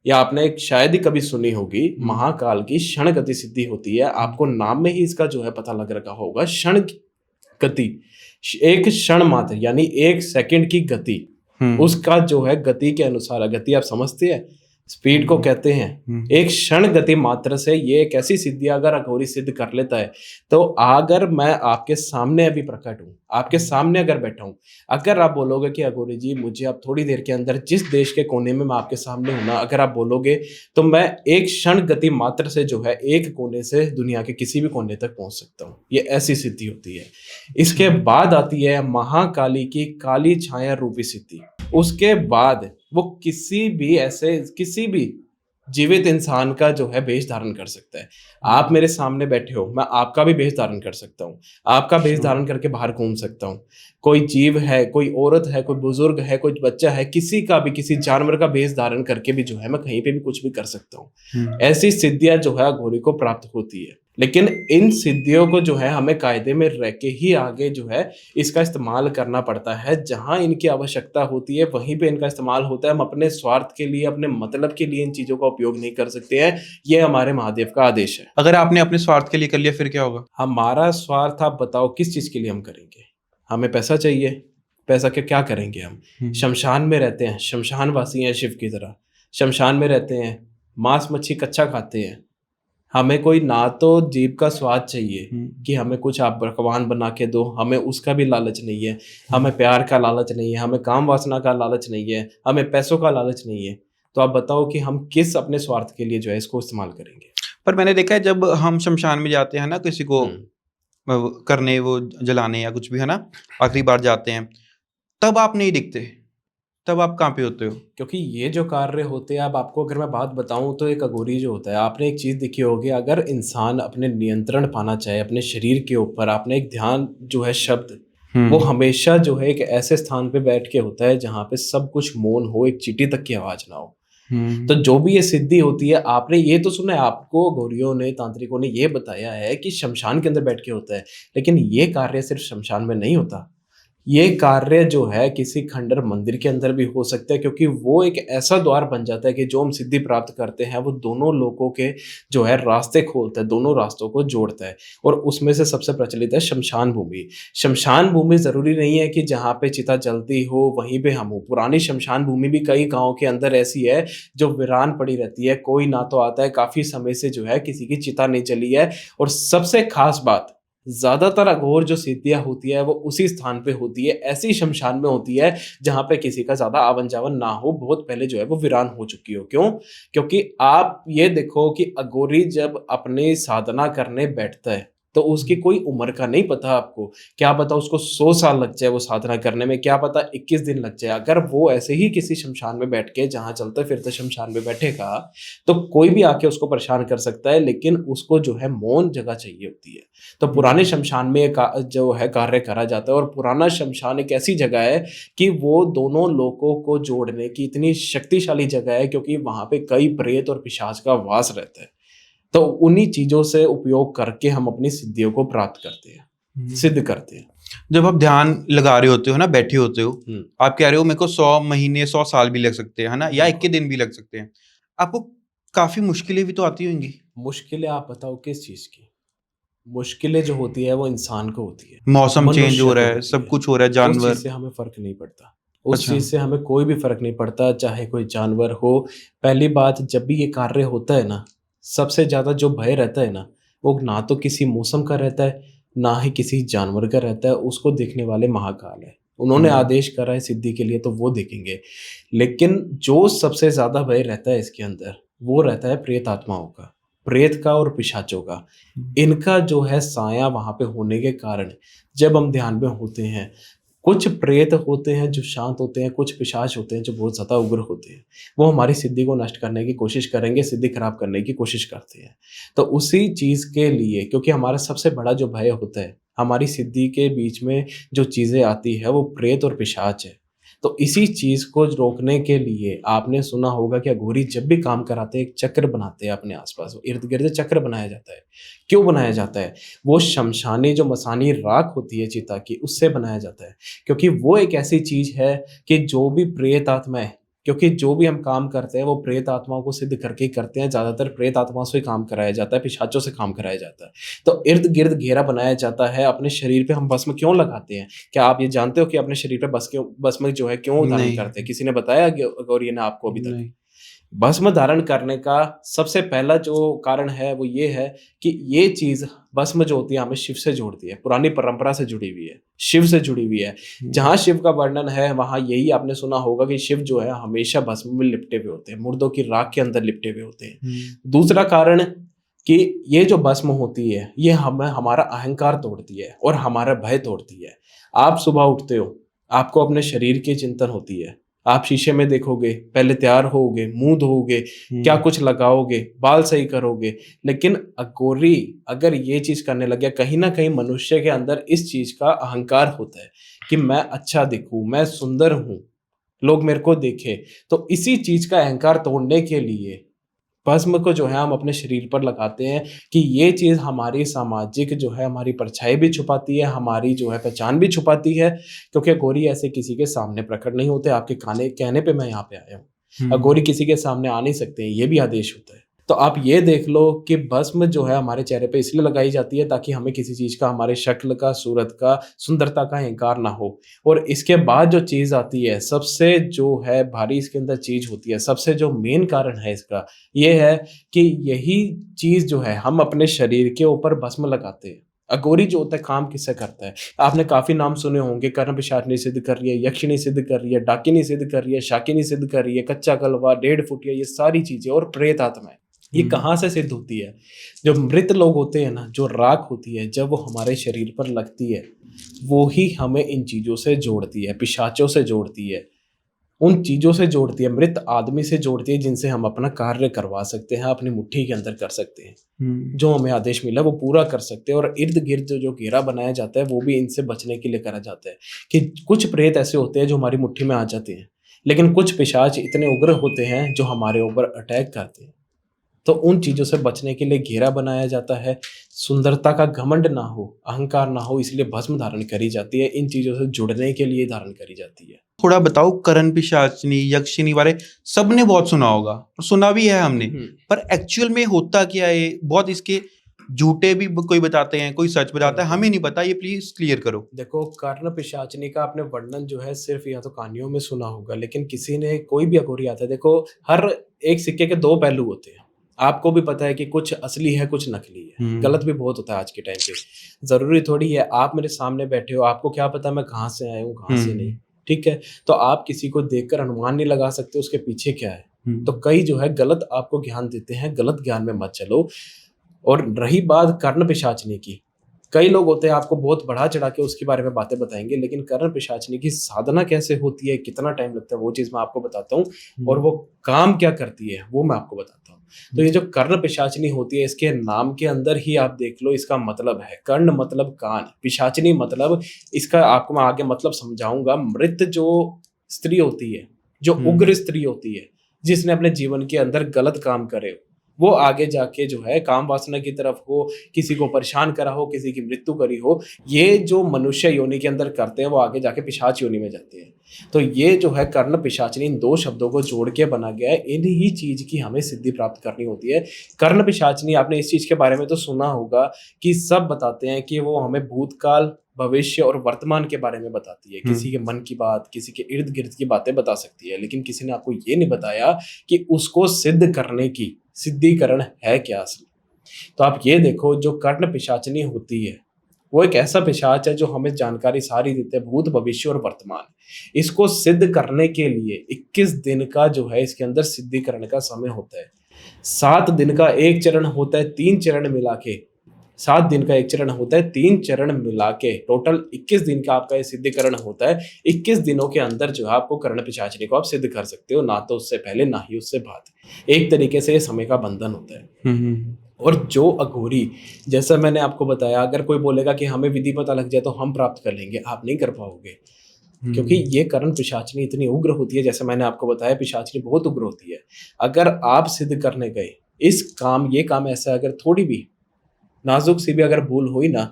या आपने शायद ही कभी सुनी होगी, महाकाल की क्षणगति सिद्धि होती है। आपको नाम में ही इसका जो है पता लग रखा होगा, क्षण गति, एक क्षण मात्र यानी 1 सेकंड की गति, उसका जो है गति के अनुसार, गति आप समझते हैं, स्पीड को कहते हैं। एक क्षण गति मात्र से ये एक ऐसी सिद्धि अगर अघोरी सिद्ध कर लेता है, तो अगर मैं आपके सामने अभी प्रकट हूं, आपके सामने अगर बैठा हूं, अगर आप बोलोगे कि अघोरी जी मुझे अब थोड़ी देर के अंदर जिस देश के कोने में मैं आपके सामने हूं ना, अगर आप बोलोगे तो मैं एक क्षण गति मात्र से जो है एक कोने से दुनिया के किसी भी कोने तक पहुंच सकता हूं। ये ऐसी सिद्धि होती है। इसके बाद आती है महाकाली की काली छाया रूपी सिद्धि। उसके बाद वो किसी भी जीवित इंसान का जो है वेश धारण कर सकता है। आप मेरे सामने बैठे हो, मैं आपका भी वेश धारण कर सकता हूँ, आपका वेश धारण करके बाहर घूम सकता हूँ। कोई जीव है, कोई औरत है, कोई बुजुर्ग है, कोई बच्चा है, किसी का भी, किसी जानवर का वेश धारण करके भी जो है मैं कहीं पे भी कुछ भी कर सकता हूँ। ऐसी सिद्धियां जो है अघोरी को प्राप्त होती है। लेकिन इन सिद्धियों को जो है हमें कायदे में रह के ही आगे जो है इसका इस्तेमाल करना पड़ता है। जहां इनकी आवश्यकता होती है वहीं पे इनका इस्तेमाल होता है। हम अपने स्वार्थ के लिए, अपने मतलब के लिए इन चीजों का उपयोग नहीं कर सकते हैं। ये हमारे महादेव का आदेश है। अगर आपने अपने स्वार्थ के लिए कर लिया फिर क्या होगा? हमारा स्वार्थ आप बताओ किस चीज के लिए हम करेंगे? हमें पैसा चाहिए, पैसा के क्या करेंगे हम? शमशान में रहते हैं, शमशानवासी हैं शिव की तरह, शमशान में रहते हैं, मांस मच्छी कच्चा खाते हैं। हमें कोई ना तो जीभ का स्वाद चाहिए कि हमें कुछ आप पकवान बना के दो, हमें उसका भी लालच नहीं है, हमें प्यार का लालच नहीं है, हमें काम वासना का लालच नहीं है, हमें पैसों का लालच नहीं है। तो आप बताओ कि हम किस अपने स्वार्थ के लिए जो है इसको इस्तेमाल करेंगे? पर मैंने देखा है जब हम शमशान में जाते हैं ना, किसी को करने, वो जलाने या कुछ भी है ना, आखिरी बार जाते हैं, तब आप नहीं दिखते। तब आप कहाँ पे होते हो? क्योंकि ये जो कार्य होते हैं, अब आपको अगर मैं बात बताऊं तो एक अघोरी जो होता है, आपने एक चीज देखी होगी, अगर इंसान अपने नियंत्रण पाना चाहे अपने शरीर के ऊपर, आपने एक ध्यान जो है शब्द, वो हमेशा जो है एक ऐसे स्थान पे बैठ के होता है जहाँ पे सब कुछ मौन हो, एक चींटी तक की आवाज ना हो। तो जो भी ये सिद्धि होती है, आपने ये तो सुना है, आपको गौरियों ने, तांत्रिकों ने ये बताया है कि शमशान के अंदर बैठ के होता है, लेकिन ये कार्य सिर्फ शमशान में नहीं होता। ये कार्य जो है किसी खंडर मंदिर के अंदर भी हो सकता है, क्योंकि वो एक ऐसा द्वार बन जाता है कि जो हम सिद्धि प्राप्त करते हैं वो दोनों लोगों के जो है रास्ते खोलता है, दोनों रास्तों को जोड़ता है। और उसमें से सबसे प्रचलित है शमशान भूमि। शमशान भूमि जरूरी नहीं है कि जहाँ पे चिता जलती हो वहीं पे हम हो। पुरानी शमशान भूमि भी कई गाँव के अंदर ऐसी है जो वीरान पड़ी रहती है, कोई ना तो आता है, काफी समय से जो है किसी की चिता नहीं जली है। और सबसे खास बात, ज्यादातर अघोर जो सिद्धियां होती है वो उसी स्थान पे होती है, ऐसी शमशान में होती है जहां पे किसी का ज्यादा आवन जावन ना हो, बहुत पहले जो है वो वीरान हो चुकी हो। क्यों? क्योंकि आप ये देखो कि अघोरी जब अपनी साधना करने बैठता है तो उसकी कोई उम्र का नहीं पता आपको। क्या पता उसको 100 साल लग जाए वो साधना करने में, क्या पता 21 दिन लग जाए। अगर वो ऐसे ही किसी शमशान में बैठ के, जहां चलते फिरते शमशान में बैठेगा, तो कोई भी आके उसको परेशान कर सकता है, लेकिन उसको जो है मौन जगह चाहिए होती है। तो पुराने शमशान में जो है कार्य करा जाता है। और पुराना शमशान एक ऐसी जगह है कि वो दोनों लोगों को जोड़ने की इतनी शक्तिशाली जगह है, क्योंकि वहां पे कई प्रेत और पिशाच का वास रहता है। तो उन्हीं चीजों से उपयोग करके हम अपनी सिद्धियों को प्राप्त करते हैं, सिद्ध करते हैं। जब आप ध्यान लगा रहे होते हो ना, बैठे होते हो, हम्म, आप कह रहे हो मेरे को 100 महीने 100 साल भी लग सकते हैं, है ना, या 21 दिन भी लग सकते हैं। आपको काफी मुश्किलें भी तो आती होंगी। मुश्किलें आप बताओ किस चीज की? मुश्किलें जो होती है वो इंसान को होती है, मौसम चेंज मनुष्य हो को रहा है, होती सब है। कुछ हो रहा है, उस चीज जानवर। से हमें फर्क नहीं पड़ता, उस अच्छा। चीज से हमें कोई भी फर्क नहीं पड़ता, चाहे कोई जानवर हो। पहली बात, जब भी ये कार्य होता है ना, सबसे ज्यादा जो भय रहता है ना, वो ना तो किसी मौसम का रहता है, ना ही किसी जानवर का रहता है। उसको देखने वाले महाकाल है, उन्होंने हम्म। आदेश करा है सिद्धि के लिए, तो वो देखेंगे। लेकिन जो सबसे ज्यादा भय रहता है इसके अंदर, वो रहता है प्रेत आत्माओं का, प्रेत का और पिशाचों का। इनका जो है साया वहां पे होने के कारण, जब हम ध्यान में होते हैं, कुछ प्रेत होते हैं जो शांत होते हैं, कुछ पिशाच होते हैं जो बहुत ज्यादा उग्र होते हैं। वो हमारी सिद्धि को नष्ट करने की कोशिश करेंगे, सिद्धि खराब करने की कोशिश करते हैं। तो उसी चीज के लिए, क्योंकि हमारा सबसे बड़ा जो भय होता है, हमारी सिद्धि के बीच में जो चीजें आती है वो प्रेत और पिशाच है। तो इसी चीज को रोकने के लिए आपने सुना होगा कि अघोरी जब भी काम कराते हैं एक चक्र बनाते हैं अपने आसपास, इर्द गिर्द चक्र बनाया जाता है। क्यों बनाया जाता है? वो शमशानी जो मसानी राख होती है चिता की, उससे बनाया जाता है। क्योंकि वो एक ऐसी चीज है कि जो भी प्रेत आत्मा है, क्योंकि जो भी हम काम करते हैं वो प्रेत आत्माओं को सिद्ध करके ही करते हैं, ज्यादातर प्रेत आत्माओं से ही काम कराया जाता है, पिशाचों से काम कराया जाता है। तो इर्द गिर्द घेरा बनाया जाता है। अपने शरीर पे हम भस्म क्यों लगाते हैं? क्या आप ये जानते हो कि अपने शरीर पे भस्म जो है क्यों धारण नहीं। करते हैं? किसी ने बताया गौरी ने आपको अभी तक? नहीं। भस्म धारण करने का सबसे पहला जो कारण है वो ये है कि ये चीज, भस्म जो होती है, हमें शिव से जोड़ती है, पुरानी परंपरा से जुड़ी हुई है, शिव से जुड़ी हुई है। जहां शिव का वर्णन है वहां यही आपने सुना होगा कि शिव जो है हमेशा भस्म में लिपटे हुए होते हैं, मुर्दों की राख के अंदर लिपटे हुए होते हैं। दूसरा कारण कि ये जो भस्म होती है ये हमें, हमारा अहंकार तोड़ती है और हमारा भय तोड़ती है। आप सुबह उठते हो, आपको अपने शरीर की चिंतन होती है, आप शीशे में देखोगे, पहले तैयार होगे, मुंह धोगे, क्या कुछ लगाओगे, बाल सही करोगे। लेकिन अघोरी अगर ये चीज करने लग गया, कहीं ना कहीं मनुष्य के अंदर इस चीज का अहंकार होता है कि मैं अच्छा दिखूं, मैं सुंदर हूं, लोग मेरे को देखें। तो इसी चीज का अहंकार तोड़ने के लिए भस्म को जो है हम अपने शरीर पर लगाते हैं, कि ये चीज हमारी सामाजिक जो है हमारी परछाई भी छुपाती है, हमारी जो है पहचान भी छुपाती है। क्योंकि अघोरी ऐसे किसी के सामने प्रकट नहीं होते, आपके कहने पे मैं यहाँ पे आया हूँ। अघोरी किसी के सामने आ नहीं सकते, ये भी आदेश होता है। तो आप ये देख लो कि भस्म जो है हमारे चेहरे पे इसलिए लगाई जाती है ताकि हमें किसी चीज का, हमारे शक्ल का, सूरत का, सुंदरता का अहंकार ना हो। और इसके बाद जो चीज आती है, सबसे जो है भारी इसके अंदर चीज होती है, सबसे जो मेन कारण है इसका, ये है कि यही चीज जो है हम अपने शरीर के ऊपर भस्म लगाते हैं। अघोरी जो होता है काम किससे करता है? आपने काफी नाम सुने होंगे, कर्ण पिशाचनी सिद्ध कर रही है, यक्षिणी सिद्ध कर रही है, डाकिनी सिद्ध कर रही है, शाकिनी सिद्ध कर रही है, कच्चा कलवा, 1.5 फुटिया, ये सारी चीजें, और प्रेत आत्मा, ये कहाँ से सिद्ध होती है? जो मृत लोग होते हैं ना, जो राख होती है, जब वो हमारे शरीर पर लगती है, वो ही हमें इन चीजों से जोड़ती है, पिशाचों से जोड़ती है। उन चीजों से जोड़ती है, मृत आदमी से जोड़ती है जिनसे हम अपना कार्य करवा सकते हैं, अपनी मुट्ठी के अंदर कर सकते हैं। जो हमें आदेश मिला वो पूरा कर सकते हैं। और इर्द गिर्द जो घेरा बनाया जाता है वो भी इनसे बचने के लिए करा जाता है कि कुछ प्रेत ऐसे होते हैं जो हमारी मुट्ठी में आ जाते हैं, लेकिन कुछ पिशाच इतने उग्र होते हैं जो हमारे ऊपर अटैक करते हैं। तो उन चीजों से बचने के लिए घेरा बनाया जाता है। सुंदरता का घमंड ना हो, अहंकार ना हो, इसलिए भस्म धारण करी जाती है। इन चीजों से जुड़ने के लिए धारण करी जाती है। थोड़ा बताओ, करण पिशाचनी, यक्षिनी बारे सबने बहुत सुना होगा और सुना भी है हमने, पर एक्चुअल में होता क्या है? बहुत इसके झूठे भी कोई बताते हैं, कोई सच बताता है, हमें नहीं पता। ये प्लीज क्लियर करो। देखो, कर्ण पिशाचनी का आपने वर्णन जो है सिर्फ या तो कहानियों में सुना होगा, लेकिन किसी ने कोई भी अघोरी आता है, देखो हर एक सिक्के के दो पहलू होते हैं। आपको भी पता है कि कुछ असली है, कुछ नकली है। गलत भी बहुत होता है आज के टाइम पे। जरूरी थोड़ी है आप मेरे सामने बैठे हो, आपको क्या पता मैं कहाँ से आया हूँ, कहाँ से नहीं। ठीक है, तो आप किसी को देखकर अनुमान नहीं लगा सकते उसके पीछे क्या है। तो कई जो है गलत आपको ज्ञान देते हैं, गलत ज्ञान में मत चलो। और रही बात कर्ण पिशाचनी की, कई लोग होते हैं आपको बहुत बढ़ा चढ़ा के उसके बारे में बातें बताएंगे, लेकिन कर्ण पिशाचनी की साधना कैसे होती है, कितना टाइम लगता है, वो चीज मैं आपको बताता हूँ। और वो काम क्या करती है वो मैं आपको बताता हूँ। तो ये जो कर्ण पिशाचनी होती है, इसके नाम के अंदर ही आप देख लो इसका मतलब है। कर्ण मतलब कान, पिशाचनी मतलब, इसका आपको मैं आगे मतलब समझाऊंगा। मृत जो स्त्री होती है, जो उग्र स्त्री होती है, जिसने अपने जीवन के अंदर गलत काम करे हो, वो आगे जाके जो है काम वासना की तरफ हो, किसी को परेशान करा हो, किसी की मृत्यु करी हो, ये जो मनुष्य योनि के अंदर करते हैं वो आगे जाके पिशाच योनि में जाते हैं। तो ये जो है कर्ण पिशाचनी, इन दो शब्दों को जोड़ के बना गया है। इन ही चीज की हमें सिद्धि प्राप्त करनी होती है। कर्ण पिशाचनी, आपने इस चीज के बारे में तो सुना होगा कि सब बताते हैं कि वो हमें भूतकाल, भविष्य और वर्तमान के बारे में बताती है। किसी के मन की बात, किसी के इर्द गिर्द की बातें बता सकती है, लेकिन किसी ने आपको ये नहीं बताया कि उसको सिद्ध करने की सिद्धिकरण है क्या असली। तो आप ये देखो, जो कर्ण पिशाचनी होती है वो एक ऐसा पिशाच है जो हमें जानकारी सारी देते हैं, भूत, भविष्य और वर्तमान। इसको सिद्ध करने के लिए 21 दिन का जो है इसके अंदर सिद्धिकरण का समय होता है। 7 दिन का एक चरण होता है, 3 चरण मिला के 7 दिन का एक चरण होता है, 3 चरण मिला के टोटल 21 दिन का आपका ये सिद्धिकरण होता है। 21 दिनों के अंदर जो है आपको कर्ण पिशाचनी को आप सिद्ध कर सकते हो, ना तो उससे पहले ना ही उससे बाद। एक तरीके से ये समय का बंधन होता है। और जो अघोरी, जैसा मैंने आपको बताया, अगर कोई बोलेगा कि हमें विधि पता लग जाए तो हम प्राप्त कर लेंगे, आप नहीं कर पाओगे। क्योंकि ये कर्ण पिशाचनी इतनी उग्र होती है, जैसे मैंने आपको बताया पिशाचनी बहुत उग्र होती है। अगर आप सिद्ध करने गए ये काम ऐसा, अगर थोड़ी भी नाजुक सी भी अगर भूल हुई ना,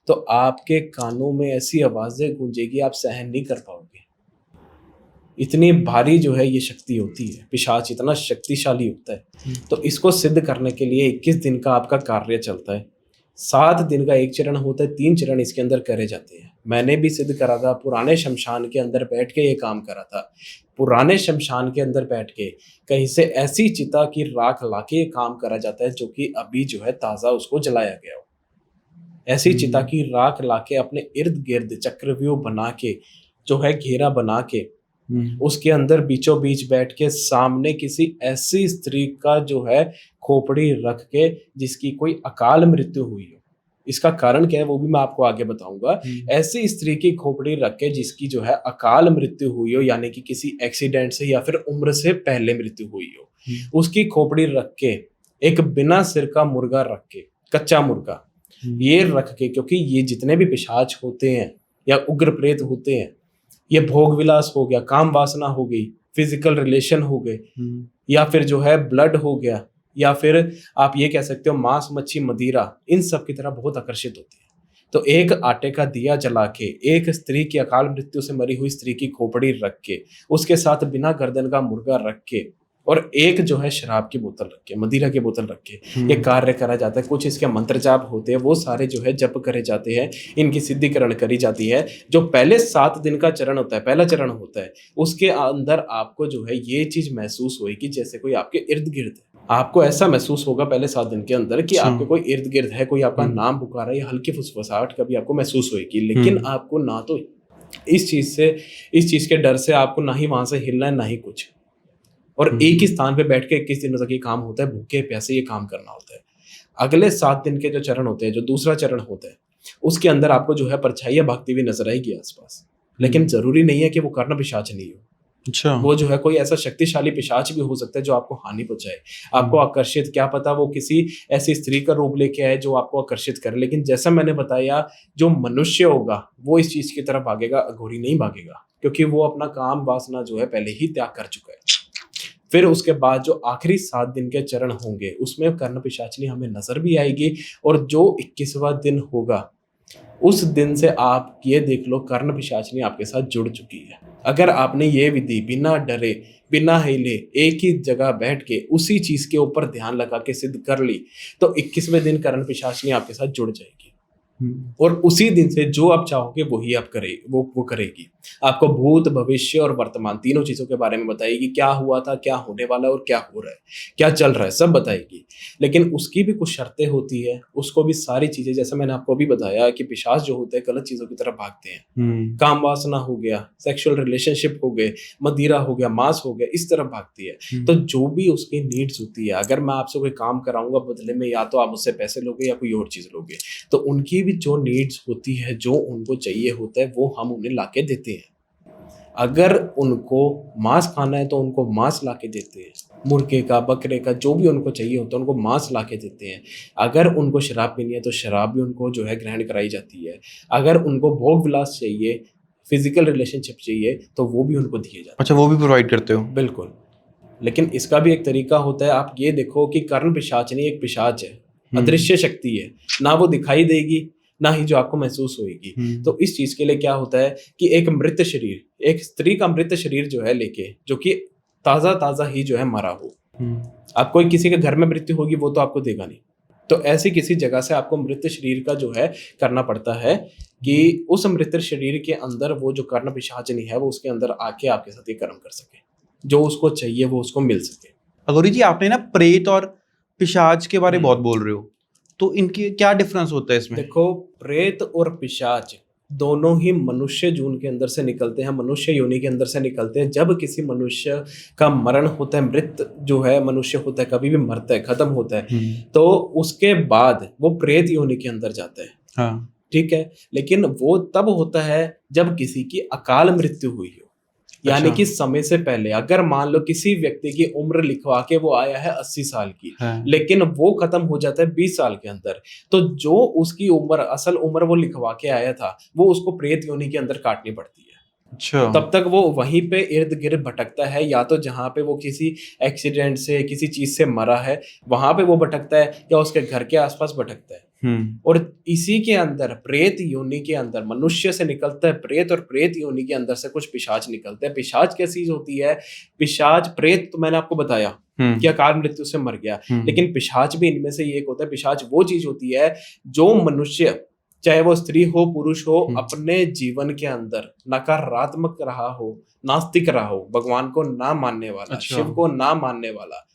तो आपके कानों में ऐसी आवाजें गूंजेगी आप सहन नहीं कर पाओगे। इतनी भारी जो है ये शक्ति होती है, पिशाच इतना शक्तिशाली होता है। तो इसको सिद्ध करने के लिए 21 दिन का आपका कार्य चलता है। 7 दिन का एक चरण होता है, 3 चरण इसके अंदर करे जाते हैं। मैंने भी सिद्ध करा था, पुराने शमशान के अंदर बैठ के ये काम करा था। पुराने शमशान के अंदर बैठ के कहीं से ऐसी चिता की राख लाके ये काम करा जाता है जो कि अभी जो है ताजा उसको जलाया गया हो। ऐसी चिता की राख लाके अपने इर्द गिर्द चक्रव्यूह बना के जो है घेरा बना के उसके अंदर बीचों बीच बैठ के सामने किसी ऐसी स्त्री का जो है खोपड़ी रख के जिसकी कोई अकाल मृत्यु हुई हो। इसका कारण क्या है वो भी मैं आपको आगे बताऊंगा। ऐसी स्त्री की खोपड़ी रख के जिसकी जो है अकाल मृत्यु हुई हो, यानी कि किसी एक्सीडेंट से या फिर उम्र से पहले मृत्यु हुई हो, उसकी खोपड़ी रख के एक बिना सिर का मुर्गा रख के, कच्चा मुर्गा ये रख के, क्योंकि ये जितने भी पिशाच होते हैं या उग्र प्रेत होते हैं, ये भोग विलास हो गया, काम वासना हो गई, फिजिकल रिलेशन हो गए, या फिर जो है ब्लड हो गया, या फिर आप ये कह सकते हो मांस, मच्छी, मदिरा, इन सब की तरह बहुत आकर्षित होते हैं। तो एक आटे का दिया जला के, एक स्त्री की अकाल मृत्यु से मरी हुई स्त्री की खोपड़ी रख के, उसके साथ बिना गर्दन का मुर्गा रख के, और एक जो है शराब की बोतल रख के, मदिरा की बोतल रख के ये कार्य करा जाता है। कुछ इसके मंत्र जाप होते हैं, वो सारे जो है जप करे जाते हैं, इनकी सिद्धिकरण करी जाती है। जो पहले 7 दिन का चरण होता है, पहला चरण होता है, उसके अंदर आपको जो है ये चीज महसूस होगी जैसे कोई आपके इर्द गिर्द है। आपको ऐसा महसूस होगा पहले 7 दिन के अंदर कि आपके कोई इर्द गिर्द है, कोई आपका नाम पुकार रहा है, या हल्की फुसफुसाहट कभी आपको महसूस होगी। लेकिन आपको ना तो इस चीज के डर से आपको ना ही वहां से हिलना है, ना ही कुछ, और एक ही स्थान पे बैठ के 21 दिनों तक ये काम होता है, भूखे प्यासे ये काम करना होता है। अगले 7 दिन के जो चरण होते हैं, जो दूसरा चरण होता है, उसके अंदर आपको जो है परछाइयां भागती हुई नजर आएगी आसपास, लेकिन जरूरी नहीं है कि वो कर्ण पिशाच नहीं हो। अच्छा। वो जो है कोई ऐसा शक्तिशाली पिशाच भी हो सकता है जो आपको हानि पहुंचाए, आपको आकर्षित, क्या पता वो किसी ऐसी स्त्री का रूप लेके आए जो आपको आकर्षित करे। लेकिन जैसा मैंने बताया, जो मनुष्य होगा वो इस चीज की तरफ भागेगा, अघोरी नहीं भागेगा, क्योंकि वो अपना काम वासना जो है पहले ही त्याग कर चुका है। फिर उसके बाद जो आखिरी 7 दिन के चरण होंगे उसमें कर्ण पिशाचिनी हमें नजर भी आएगी। और जो 21वां दिन होगा उस दिन से आप ये देख लो कर्ण पिशाचिनी आपके साथ जुड़ चुकी है। अगर आपने ये विधि बिना डरे, बिना हिले, एक ही जगह बैठ के उसी चीज के ऊपर ध्यान लगा के सिद्ध कर ली, तो 21वें दिन कर्ण पिशाचिनी आपके साथ जुड़ जाएगी। और उसी दिन से जो आप चाहोगे वही आप करे, वो करेगी। आपको भूत, भविष्य और वर्तमान तीनों चीजों के बारे में बताएगी, क्या हुआ था, क्या होने वाला है और क्या हो रहा है, क्या चल रहा है, सब बताएगी। लेकिन उसकी भी कुछ शर्तें होती है, उसको भी सारी चीजें, जैसे मैंने आपको अभी बताया कि पिशाच जो होते हैं गलत चीजों की तरफ भागते हैं। काम वासना हो गया, सेक्सुअल रिलेशनशिप हो गए, मदिरा हो गया, मांस हो गया, इस तरफ भागती है। तो जो भी उसकी नीड्स होती है, अगर मैं आपसे कोई काम कराऊंगा बदले में या तो आप मुझसे पैसे लोगे या कोई और चीज लोगे, तो उनकी भी जो नीड्स होती है, जो उनको चाहिए होता है, वो हम उन्हें लाके देते हैं। अगर उनको मांस खाना है तो उनको मांस लाके देते हैं, मुर्गे का, बकरे का, जो भी उनको चाहिए होता है उनको मांस लाके देते हैं। अगर उनको शराब पीनी है तो शराब भी उनको जो है ग्रहण कराई जाती है। अगर उनको भोग विलास चाहिए, फिजिकल रिलेशनशिप चाहिए, तो वो भी उनको दिए जाते हैं। अच्छा, वो भी प्रोवाइड करते हो? बिल्कुल। लेकिन इसका भी एक तरीका होता है। आप ये देखो कि कर्ण पिशाचिनी एक पिशाच है, अदृश्य शक्ति है, ना वो दिखाई देगी ना ही जो आपको महसूस होगी। तो इस चीज के लिए क्या होता है कि एक मृत शरीर, एक स्त्री का मृत शरीर जो है लेके, जो कि ताजा ताजा ही जो है मरा हो, आप कोई किसी के घर में मृत्यु होगी वो तो आपको देगा नहीं, तो ऐसी किसी जगह से आपको मृत शरीर का जो है करना पड़ता है कि उस मृत शरीर के अंदर वो जो कर्ण पिशाचिनी है वो उसके अंदर आके आपके साथ ये कर्म कर सके, जो उसको चाहिए वो उसको मिल सके। अघोरी जी, आपने ना प्रेत और पिशाच के बारे में बहुत बोल रहे हो, तो इनकी क्या डिफरेंस होता है इसमें? देखो, प्रेत और पिशाच दोनों ही मनुष्य जून के अंदर से निकलते हैं, मनुष्य योनि के अंदर से निकलते हैं। जब किसी मनुष्य का मरण होता है, मृत जो है मनुष्य होता है, कभी भी मरता है, खत्म होता है, तो उसके बाद वो प्रेत योनि के अंदर जाता है। हाँ। ठीक है, लेकिन वो तब होता है जब किसी की अकाल मृत्यु हुई हो, यानी कि समय से पहले। अगर मान लो किसी व्यक्ति की उम्र लिखवा के वो आया है 80 साल की, लेकिन वो खत्म हो जाता है 20 साल के अंदर, तो जो उसकी उम्र, असल उम्र वो लिखवा के आया था, वो उसको प्रेत योनि के अंदर काटनी पड़ती है। अच्छा। तब तक वो वहीं पे इर्द गिर्द भटकता है, या तो जहां पे वो किसी एक्सीडेंट से, किसी चीज से मरा है वहां पे वो भटकता है, या उसके घर के आसपास भटकता है। और इसी के अंदर प्रेत योनि के अंदर मनुष्य से निकलता है प्रेत, और प्रेत योनि के अंदर से कुछ पिशाच निकलते हैं। पिशाच कैसी चीज होती है? पिशाच, प्रेत तो मैंने आपको बताया कि अकाल मृत्यु से मर गया, लेकिन पिशाच भी इनमें से एक होता है। पिशाच वो चीज होती है जो मनुष्य, चाहे वो स्त्री हो पुरुष हो, अपने जीवन के अंदर नकारात्मक रहा हो, नास्तिक रहा हो, भगवान को ना मानने वाला, शिव को ना मानने वाला,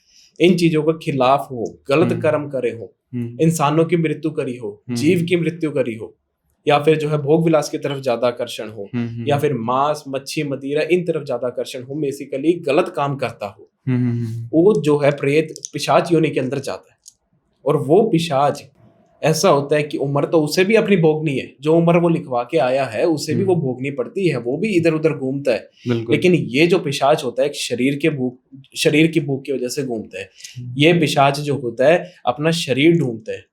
इन चीजों के खिलाफ हो, गलत कर्म करे हो, इंसानों की मृत्यु करी हो, जीव की मृत्यु करी हो, या फिर जो है भोग विलास की तरफ ज्यादा आकर्षण हो, या फिर मांस, मच्छी, मदिरा, इन तरफ ज्यादा आकर्षण हो, बेसिकली गलत काम करता हो, वो जो है प्रेत पिशाच योनि के अंदर जाता है। और वो पिशाच ऐसा होता है कि उम्र तो उसे भी अपनी भोगनी है, जो उम्र वो लिखवा के आया है उसे भी वो भोगनी पड़ती है, वो भी इधर उधर घूमता है। लेकिन ये जो पिशाच होता है एक शरीर की भूख की वजह से घूमता है। ये पिशाच जो होता है अपना शरीर ढूंढता है,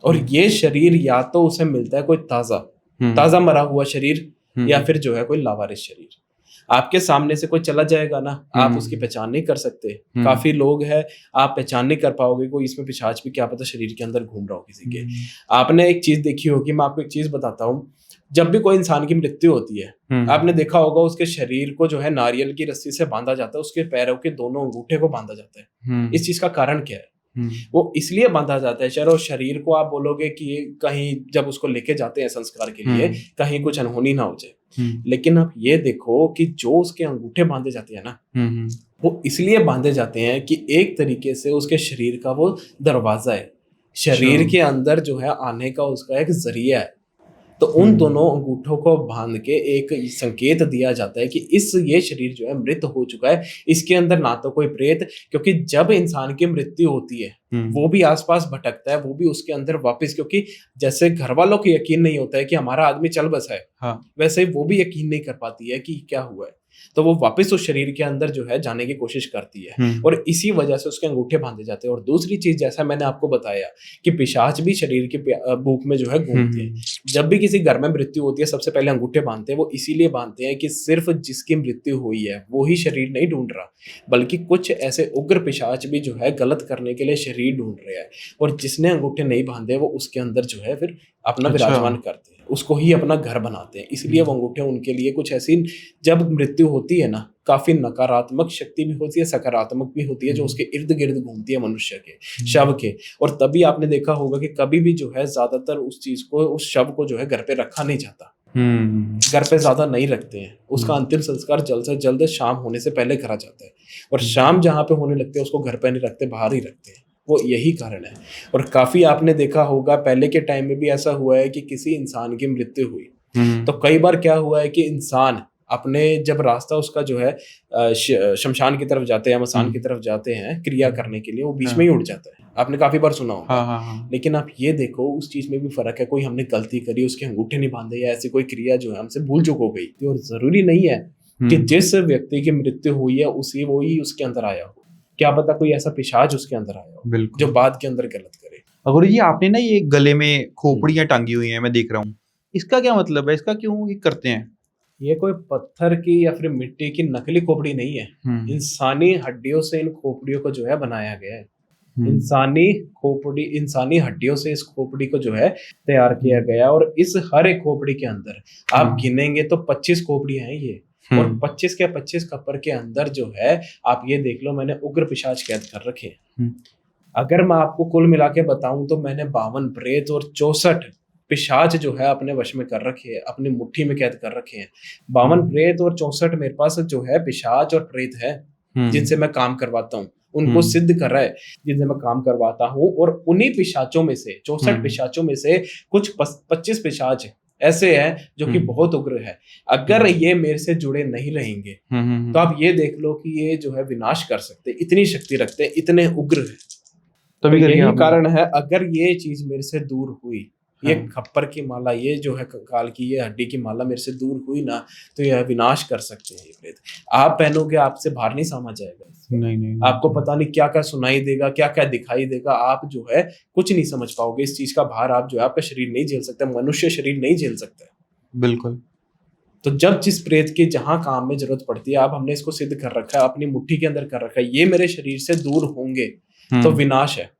और ये शरीर या तो उसे मिलता है कोई ताजा मरा हुआ शरीर, या फिर जो है कोई लावारिस शरीर। आपके सामने से कोई चला जाएगा ना, आप उसकी पहचान नहीं कर सकते। काफी लोग हैं, आप पहचान नहीं कर पाओगे कोई इसमें पिशाच भी क्या पता शरीर के अंदर घूम रहा हो किसी के। आपने एक चीज देखी होगी, मैं आपको एक चीज बताता हूँ। जब भी कोई इंसान की मृत्यु होती है, आपने देखा होगा उसके शरीर को जो है नारियल की रस्सी से बांधा जाता है, उसके पैरों के दोनों अंगूठे को बांधा जाता है। इस चीज का कारण क्या है? वो इसलिए बांधा जाता है, चलो शरीर को आप बोलोगे कि कहीं जब उसको लेके जाते हैं संस्कार के लिए, कहीं कुछ अनहोनी ना हो जाए, लेकिन आप ये देखो कि जो उसके अंगूठे बांधे जाते हैं ना, वो इसलिए बांधे जाते हैं कि एक तरीके से उसके शरीर का वो दरवाजा है, शरीर के अंदर जो है आने का उसका एक जरिया है। तो उन दोनों अंगूठों को बांध के एक संकेत दिया जाता है कि ये शरीर जो है मृत हो चुका है, इसके अंदर ना तो कोई प्रेत, क्योंकि जब इंसान की मृत्यु होती है वो भी आसपास भटकता है, वो भी उसके अंदर वापस, क्योंकि जैसे घर वालों को यकीन नहीं होता है कि हमारा आदमी चल बसा है, वैसे ही वो भी यकीन नहीं कर पाती है कि क्या हुआ है। तो वो वापस उस शरीर के अंदर जो है जाने की कोशिश करती है, और इसी वजह से उसके अंगूठे बांधे जाते हैं। और दूसरी चीज, जैसा मैंने आपको बताया कि पिशाच भी शरीर की भूख में जो है घूमती है। जब भी किसी घर में मृत्यु होती है, सबसे पहले अंगूठे बांधते हैं। वो इसीलिए बांधते हैं कि सिर्फ जिसकी मृत्यु हुई है वो ही शरीर नहीं ढूंढ रहा, बल्कि कुछ ऐसे उग्र पिशाच भी जो है गलत करने के लिए शरीर ढूंढ रहे हैं, और जिसने अंगूठे नहीं बांधे वो उसके अंदर जो है फिर अपना विराजमान करते हैं, उसको ही अपना घर बनाते हैं। इसलिए वो अंगूठे उनके लिए कुछ ऐसी, जब मृत्यु होती है ना, काफी नकारात्मक शक्ति भी होती है, सकारात्मक भी होती है, जो उसके इर्द गिर्द घूमती है मनुष्य के शव के। और तभी आपने देखा होगा कि कभी भी जो है ज्यादातर उस चीज को, उस शव को जो है घर पे रखा नहीं जाता, घर पे ज्यादा नहीं रखते हैं। उसका अंतिम संस्कार जल्द से जल्द शाम होने से पहले करा जाता है, और शाम जहाँ पे होने लगते हैं उसको घर पे नहीं रखते, बाहर ही रखते हैं। वो यही कारण है। और काफी आपने देखा होगा पहले के टाइम में भी ऐसा हुआ है कि किसी इंसान की मृत्यु हुई तो कई बार क्या हुआ है कि इंसान अपने जब रास्ता उसका जो है शमशान की तरफ जाते हैं, मसान की तरफ जाते हैं क्रिया करने के लिए, वो बीच में ही उड़ जाता है। आपने काफी बार सुना होगा। लेकिन आप ये देखो, उस चीज में भी फर्क है। कोई हमने गलती करी, उसके अंगूठे नहीं बांधे, या ऐसी कोई क्रिया जो है हमसे भूल चूक हो गई, और जरूरी नहीं है कि जिस व्यक्ति की मृत्यु हुई है उसी वो ही उसके अंदर आया हो। क्या पता कोई ऐसा पिशाच उसके अंदर आया हो जो बाद के अंदर गलत करे। गुरु जी, आपने ना ये गले में खोपड़ियां टांगी हुई हैं, मैं देख रहा हूँ, इसका क्या मतलब है? इसका क्यों ये करते हैं? ये कोई पत्थर की या फिर मिट्टी की नकली खोपड़ी नहीं है। इंसानी हड्डियों से इन खोपड़ियों को जो है बनाया गया है। इंसानी हड्डियों से इस खोपड़ी को जो है तैयार किया गया, और इस हर एक खोपड़ी के अंदर आप गिनेंगे तो 25 खोपड़ियां हैं ये, और 25 के 25 कपर के अंदर जो है आप ये देख लो, मैंने उग्र पिशाच कैद कर रखे हैं। अगर मैं आपको कुल मिला के बताऊं तो मैंने 52 प्रेत और 64 पिशाच जो है अपने वश में कर रखे हैं, अपनी मुट्ठी में कैद कर रखे हैं। 52 प्रेत और 64 मेरे पास जो है पिशाच और प्रेत है, जिनसे मैं काम करवाता हूँ, उनको सिद्ध कर रहा है जिनसे मैं काम करवाता हूँ। और उन्हीं पिशाचों में से, 64 पिशाचों में से कुछ 25 पिशाच ऐसे हैं जो कि बहुत उग्र है। अगर ये मेरे से जुड़े नहीं रहेंगे तो आप ये देख लो कि ये जो है विनाश कर सकते, इतनी शक्ति रखते, इतने उग्र है। तो यही कारण है, अगर ये चीज मेरे से दूर हुई, ये खप्पर की माला, ये जो है कंकाल की ये हड्डी की माला मेरे से दूर हुई ना, तो यह विनाश कर सकते हैं ये प्रेत। आप पहनोगे, आपसे बाहर नहीं सामा जाएगा। नहीं, आपको पता नहीं क्या क्या सुनाई देगा, क्या क्या दिखाई देगा, आप जो है कुछ नहीं समझ पाओगे। इस चीज का भार आप जो है आपका शरीर नहीं झेल सकता, मनुष्य शरीर नहीं झेल सकता। बिल्कुल। तो जब जिस प्रेत की जहां काम में जरूरत पड़ती है, आप हमने इसको सिद्ध कर रखा है, अपनी मुट्ठी के अंदर कर रखा है, ये मेरे शरीर से दूर होंगे तो विनाश है।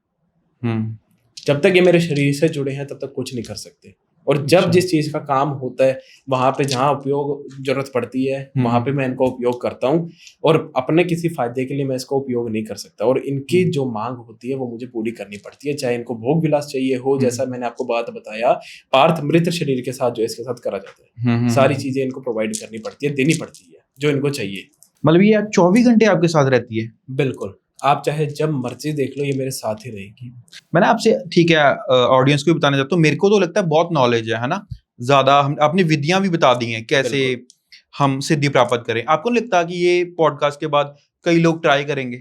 जब तक ये मेरे शरीर से जुड़े हैं तब तक कुछ नहीं कर सकते। और जब जिस चीज का काम होता है, वहां पे जहां उपयोग जरूरत पड़ती है, वहां पे मैं इनको उपयोग करता हूँ, और अपने किसी फायदे के लिए मैं इसका उपयोग नहीं कर सकता। और इनकी जो मांग होती है वो मुझे पूरी करनी पड़ती है, चाहे इनको भोग विलास चाहिए हो, जैसा मैंने आपको बात बताया, पार्थ मृत शरीर के साथ जो इसके साथ करा जाता है, सारी चीजें इनको प्रोवाइड करनी पड़ती है, देनी पड़ती है जो इनको चाहिए। मतलब ये 24 घंटे आपके साथ रहती है? बिल्कुल, आप चाहे जब मर्जी देख लो, ये मेरे साथ ही रहेगी। मैंने आपसे, ठीक है, ऑडियंस को भी बताना चाहता हूँ, मेरे को तो लगता है बहुत नॉलेज है ना, ज्यादा हम अपनी विधियां भी बता दी हैं कैसे हम सिद्धि प्राप्त करें। आपको नहीं लगता कि ये पॉडकास्ट के बाद कई लोग ट्राई करेंगे?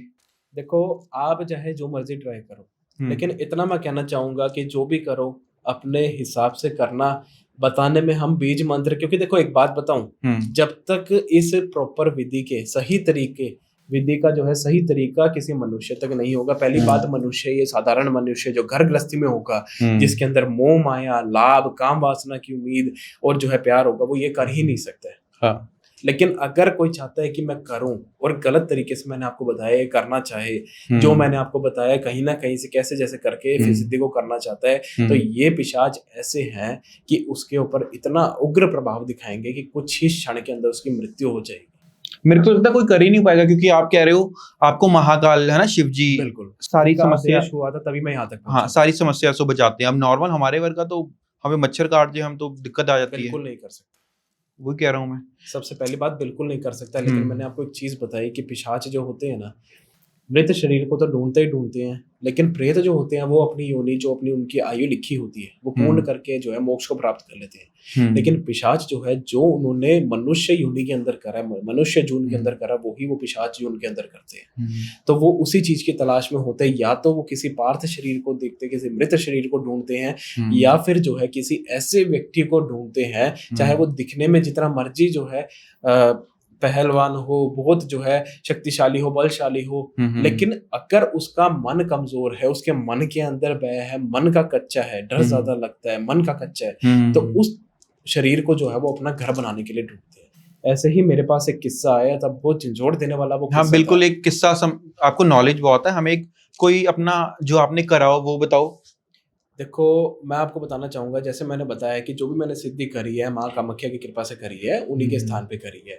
देखो, आप चाहे जो मर्जी ट्राई करो, लेकिन इतना मैं कहना चाहूंगा कि जो भी करो अपने हिसाब से करना। बताने में हम बीज मंत्र, क्योंकि देखो एक बात बताऊं, जब तक इस प्रॉपर विधि के सही तरीके, विधि का जो है सही तरीका किसी मनुष्य तक नहीं होगा। पहली बात, मनुष्य, ये साधारण मनुष्य जो घर गृहस्थी में होगा, जिसके अंदर मोह माया, लाभ, काम वासना की उम्मीद और जो है प्यार होगा, वो ये कर ही नहीं सकता है। हाँ। लेकिन अगर कोई चाहता है कि मैं करूं और गलत तरीके से, मैंने आपको बताया, ये करना चाहे, जो मैंने आपको बताया, कहीं ना कहीं से कैसे जैसे करके फिर सिद्धि को करना चाहता है, तो ये पिशाच ऐसे हैं कि उसके ऊपर इतना उग्र प्रभाव दिखाएंगे कि कुछ ही क्षण के अंदर उसकी मृत्यु हो जाएगी। मेरे को लगता है कोई कर ही नहीं पाएगा, क्योंकि आप कह रहे हो आपको महाकाल है ना, शिव जी, बिल्कुल सारी समस्या हुआ था तभी मैं यहाँ तक हाँ, सारी समस्या से बचाते हैं। अब नॉर्मल हमारे वर्ग का तो हमें मच्छर काट दिए हम तो दिक्कत आ जाती है। बिल्कुल नहीं कर सकते, वो कह रहा हूँ मैं। सबसे पहली बात, बिल्कुल नहीं कर सकता। लेकिन मैंने आपको एक चीज बताई कि पिशाच जो होते हैं ना, मृत शरीर को तो ढूंढते ही ढूंढते हैं, लेकिन प्रेत जो होते हैं वो अपनी योनि, जो अपनी उनकी आयु लिखी होती है, वो पूर्ण करके जो है मोक्ष को प्राप्त कर लेते हैं। लेकिन पिशाच जो है, जो उन्होंने मनुष्य योनि के अंदर करा, मनुष्य जून के अंदर करा, वो ही वो पिशाच जून के अंदर करते हैं। तो वो उसी चीज की तलाश में होते हैं, या तो वो किसी पार्थ शरीर को देखते, किसी मृत शरीर को ढूंढते हैं, या फिर जो है किसी ऐसे व्यक्ति को ढूंढते हैं, चाहे वो दिखने में जितना मर्जी जो है पहलवान हो, बहुत जो है शक्तिशाली हो, बलशाली हो, लेकिन अगर उसका मन कमजोर है, उसके मन के अंदर भय है, मन का कच्चा है, डर ज्यादा लगता है, मन का कच्चा है, तो उस शरीर को जो है वो अपना घर बनाने के लिए ढूंढते हैं। ऐसे ही मेरे पास एक किस्सा आया था, बहुत झंझोड़ देने वाला वो हाँ किस्सा बिल्कुल, था। एक किस्सा आपको नॉलेज बहुत है, हमें कोई अपना जो आपने करा हो वो बताओ। देखो, मैं आपको बताना चाहूंगा, जैसे मैंने बताया कि जो भी मैंने सिद्धि करी है माँ कामाख्या की कृपा से करी है, उन्हीं के स्थान पे करी है।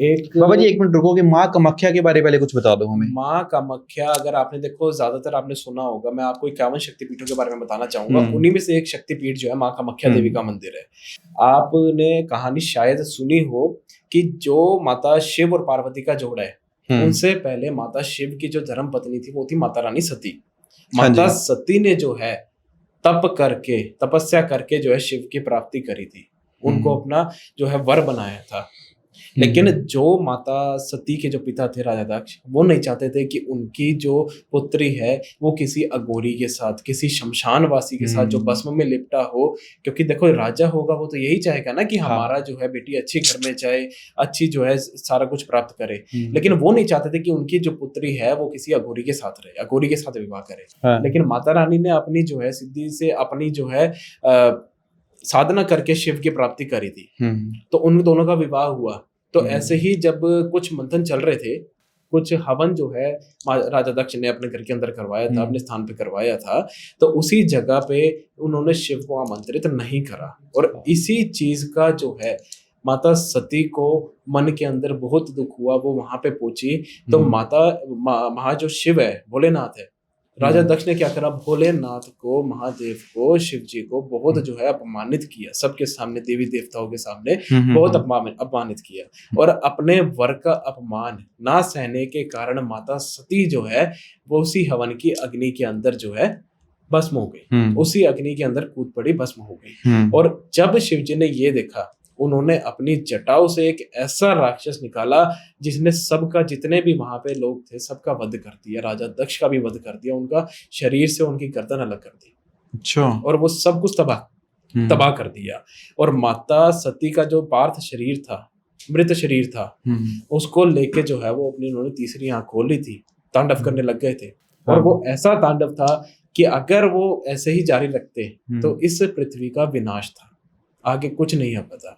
एक बाबा जी एक मिनट रुको, कि माँ कामाख्या के बारे में पहले कुछ बता दो हमें। माँ कामाख्या, अगर आपने देखो ज्यादातर आपने सुना होगा, मैं आपको 51 शक्तिपीठों के बारे में बताना चाहूंगा। उन्हीं में से एक शक्तिपीठ जो है माँ कामाख्या देवी का मंदिर है। आपने कहानी शायद सुनी हो कि जो माता शिव और पार्वती का जोड़ा है, उनसे पहले माता शिव की जो धर्म पत्नी थी वो थी माता रानी सती। माता सती ने जो है तपस्या करके जो है शिव की प्राप्ति करी थी, उनको अपना जो है वर बनाया था। लेकिन जो माता सती के जो पिता थे राजा दक्ष, वो नहीं चाहते थे कि उनकी जो पुत्री है वो किसी अघोरी के साथ, किसी शमशानवासी के साथ जो भस्म में लिपटा हो। क्योंकि देखो, राजा होगा वो तो यही चाहेगा ना कि हमारा जो है बेटी अच्छी घर में जाए, अच्छी जो है सारा कुछ प्राप्त करे। लेकिन वो नहीं चाहते थे कि उनकी जो पुत्री है वो किसी अघोरी के साथ रहे, अघोरी के साथ विवाह करे। लेकिन माता रानी ने अपनी जो है सिद्धि से अपनी जो है साधना करके शिव की प्राप्ति करी थी, तो उन दोनों का विवाह हुआ। तो ऐसे ही जब कुछ मंथन चल रहे थे, कुछ हवन जो है राजा दक्ष ने अपने घर के अंदर करवाया था, अपने स्थान पे करवाया था, तो उसी जगह पे उन्होंने शिव को आमंत्रित नहीं करा। और इसी चीज का जो है माता सती को मन के अंदर बहुत दुख हुआ। वो वहां पे पहुंची तो महा जो शिव है, भोलेनाथ है, राजा दक्ष ने क्या करा, भोलेनाथ को, महादेव को, शिव जी को बहुत जो है अपमानित किया, सबके सामने, देवी देवताओं के सामने बहुत अपमानित किया। और अपने वर का अपमान ना सहने के कारण माता सती जो है वो उसी हवन की अग्नि के अंदर जो है भस्म हो गई, उसी अग्नि के अंदर कूद पड़ी, भस्म हो गई। और जब शिव जी ने ये देखा, उन्होंने अपनी जटाओं से एक ऐसा राक्षस निकाला जिसने सबका, जितने भी वहां पे लोग थे, सबका वध कर दिया। राजा दक्ष का भी वध कर दिया, उनका शरीर से उनकी गर्दन अलग कर दी। अच्छा। और वो सब कुछ तबाह कर दिया। और माता सती का जो पार्थ शरीर था, मृत शरीर था, उसको लेके जो है वो अपनी, उन्होंने तीसरी आंख खोल ली थी, तांडव करने लग गए थे। और वो ऐसा तांडव था कि अगर वो ऐसे ही जारी रखते तो इस पृथ्वी का विनाश था, आगे कुछ नहीं है पता।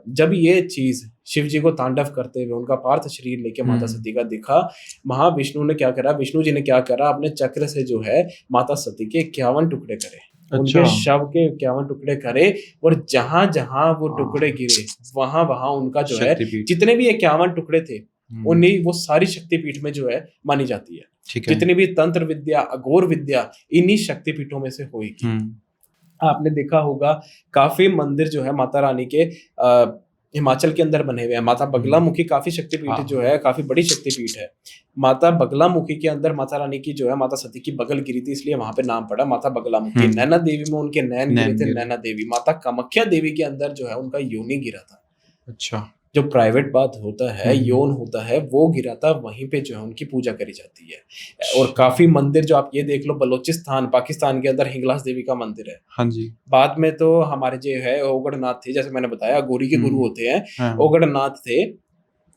जब ये चीज शिव जी को तांडव करते हुए उनका पार्थ शरीर लेके माता सती का दिखा, महाविष्णु ने क्या करा, विष्णु जी ने क्या करा, अपने चक्र से जो है माता सती के 51 टुकड़े करे। अच्छा। उनके शव के 51 टुकड़े करे, और जहां जहां वो टुकड़े गिरे वहां वहां उनका जो है, जितने भी 51 टुकड़े थे, उन्हीं वो सारी शक्तिपीठ में जो है मानी जाती है। जितनी भी तंत्र विद्या, अघोर विद्या, इन्हीं शक्तिपीठों में से हुई। आपने देखा होगा काफी मंदिर जो है माता रानी के हिमाचल के अंदर बने हुए हैं। माता बगलामुखी काफी शक्तिपीठ जो है, काफी बड़ी शक्तिपीठ है। माता बगलामुखी के अंदर माता रानी की जो है, माता सती की बगल गिरी थी, इसलिए वहां पे नाम पड़ा माता बगलामुखी। नैना देवी में उनके नैन गिरे थे, नैना देवी। माता कामाख्या देवी के अंदर जो है उनका योनि गिरा था। अच्छा। जो प्राइवेट बात होता है, यौन होता है, वो गिरा था, वहीं पे जो है उनकी पूजा करी जाती है। और काफी मंदिर जो आप ये देख लो, बलोचिस्तान, पाकिस्तान के अंदर हिंगलाज देवी का मंदिर है। हाँ जी। बाद में तो हमारे जो है ओगढ़नाथ थे, जैसे मैंने बताया, गौरी के गुरु होते हैं, ओगढ़नाथ थे।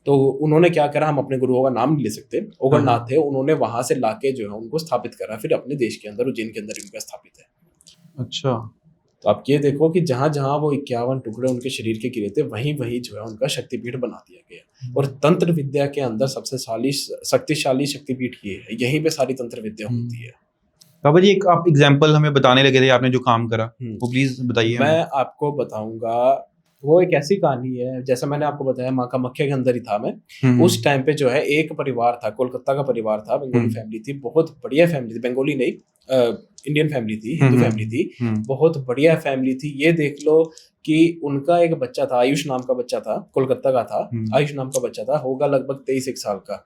तो उन्होंने क्या करा, हम अपने गुरुओं का नाम नहीं ले सकते, ओगढ़नाथ थे, उन्होंने वहां से लाके जो है उनको स्थापित करा, फिर अपने देश के अंदर, उज्जैन के अंदर इनका स्थापित है। अच्छा। तो आप ये देखो कि जहां जहां वो 51 टुकड़े उनके शरीर के गिरे थे, वहीं वहीं जो है उनका शक्तिपीठ बना दिया गया। और तंत्र विद्या के अंदर सबसे शक्तिशाली शक्तिपीठ ये है, यहीं पे सारी तंत्र विद्या होती है। बाबा जी एक आप एग्जाम्पल हमें बताने लगे थे, आपने जो काम करा वो प्लीज बताइए। मैं आपको बताऊंगा, वो एक ऐसी कहानी है, जैसा मैंने आपको बताया माँ कामाख्या के अंदर ही था मैं। उस टाइम पे जो है एक परिवार था, कोलकाता का परिवार था, बंगाली फैमिली थी, बहुत बढ़िया फैमिली थी, बंगाली नहीं, इंडियन फैमिली थी, हिंदू फैमिली थी, बहुत बढ़िया फैमिली थी। ये देख लो कि उनका एक बच्चा था, आयुष नाम का बच्चा था, कोलकाता का था, आयुष नाम का बच्चा था, होगा लगभग 23 साल का।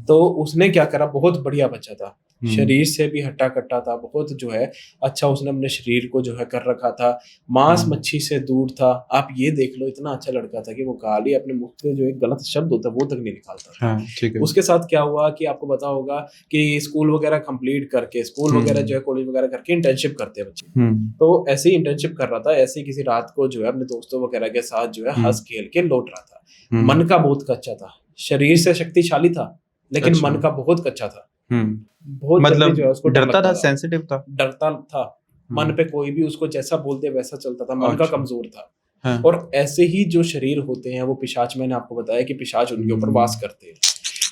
तो उसने क्या करा, बहुत बढ़िया बच्चा था, शरीर से भी हट्टा कट्टा था, बहुत जो है अच्छा उसने अपने शरीर को जो है कर रखा था, मांस मच्छी से दूर था। आप ये देख लो, इतना अच्छा लड़का था कि वो गाली अपने मुख से जो एक गलत शब्द होता है वो तक नहीं निकालता था। ठीक है। उसके साथ क्या हुआ कि आपको पता होगा कि स्कूल वगैरह कंप्लीट करके, स्कूल वगैरह जो है कॉलेज वगैरह करके इंटर्नशिप करते हैं बच्चे। तो ऐसे ही इंटर्नशिप कर रहा था, ऐसे ही किसी रात को जो है अपने दोस्तों वगैरह के साथ जो है हंस खेल के लौट रहा था। मन का बहुत कच्चा था, शरीर से शक्तिशाली था लेकिन अच्छा। मन का बहुत कच्चा था। बहुत मतलब जल्दी जो है उसको डर डरता लगता था, था, सेंसिटिव था। डरता था। मन पे कोई भी उसको जैसा बोलते वैसा चलता था, मन का अच्छा। कमजोर था। हाँ। और ऐसे ही जो शरीर होते हैं वो पिशाच, मैंने आपको बताया कि पिशाच उनके ऊपर वास करते हैं।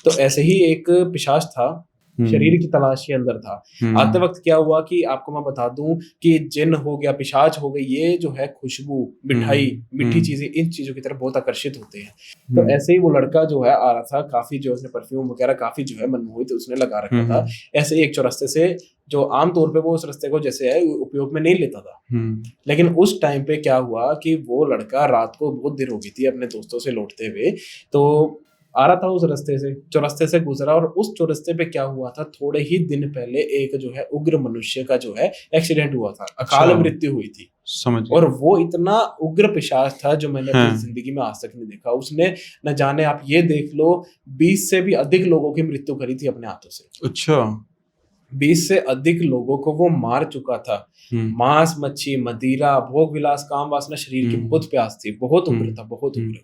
तो ऐसे ही एक पिशाच था, शरीर की तलाश के अंदर था। आते वक्त क्या हुआ कि आपको मैं बता दूं कि जिन हो गया, पिशाच हो गई, ये जो है खुशबू, मिठाई, मीठी चीजें, इन चीजों की तरफ बहुत आकर्षित होते हैं। तो ऐसे ही वो लड़का जो है आ रहा था, काफी जो उसने परफ्यूम वगैरह काफी जो है मनमोहित उसने लगा रखा था। ऐसे ही एक चौरास्ते से, जो आमतौर पे वो उस रास्ते को जैसे है उपयोग में नहीं लेता था, लेकिन उस टाइम पे क्या हुआ कि वो लड़का रात को बहुत देर हो गई थी अपने दोस्तों से लौटते हुए, तो आ रहा था उस रास्ते से, चौरास्ते से गुजरा। और उस चौरास्ते पे क्या हुआ था, थोड़े ही दिन पहले एक जो है उग्र मनुष्य का जो है एक्सीडेंट हुआ था, अकाल मृत्यु हुई थी। समझ और वो इतना उग्र पिशाच था जो मैंने हाँ। अपनी जिंदगी में आज तक नहीं देखा। उसने न जाने, आप ये देख लो, 20 से भी अधिक लोगों की मृत्यु करी थी अपने हाथों से। अच्छा। 20 से अधिक लोगों को वो मार चुका था। मांस, मच्छी, मदिरा, भोग विलास, काम वासना, शरीर की बहुत प्यास थी, बहुत उग्र था, बहुत उग्र।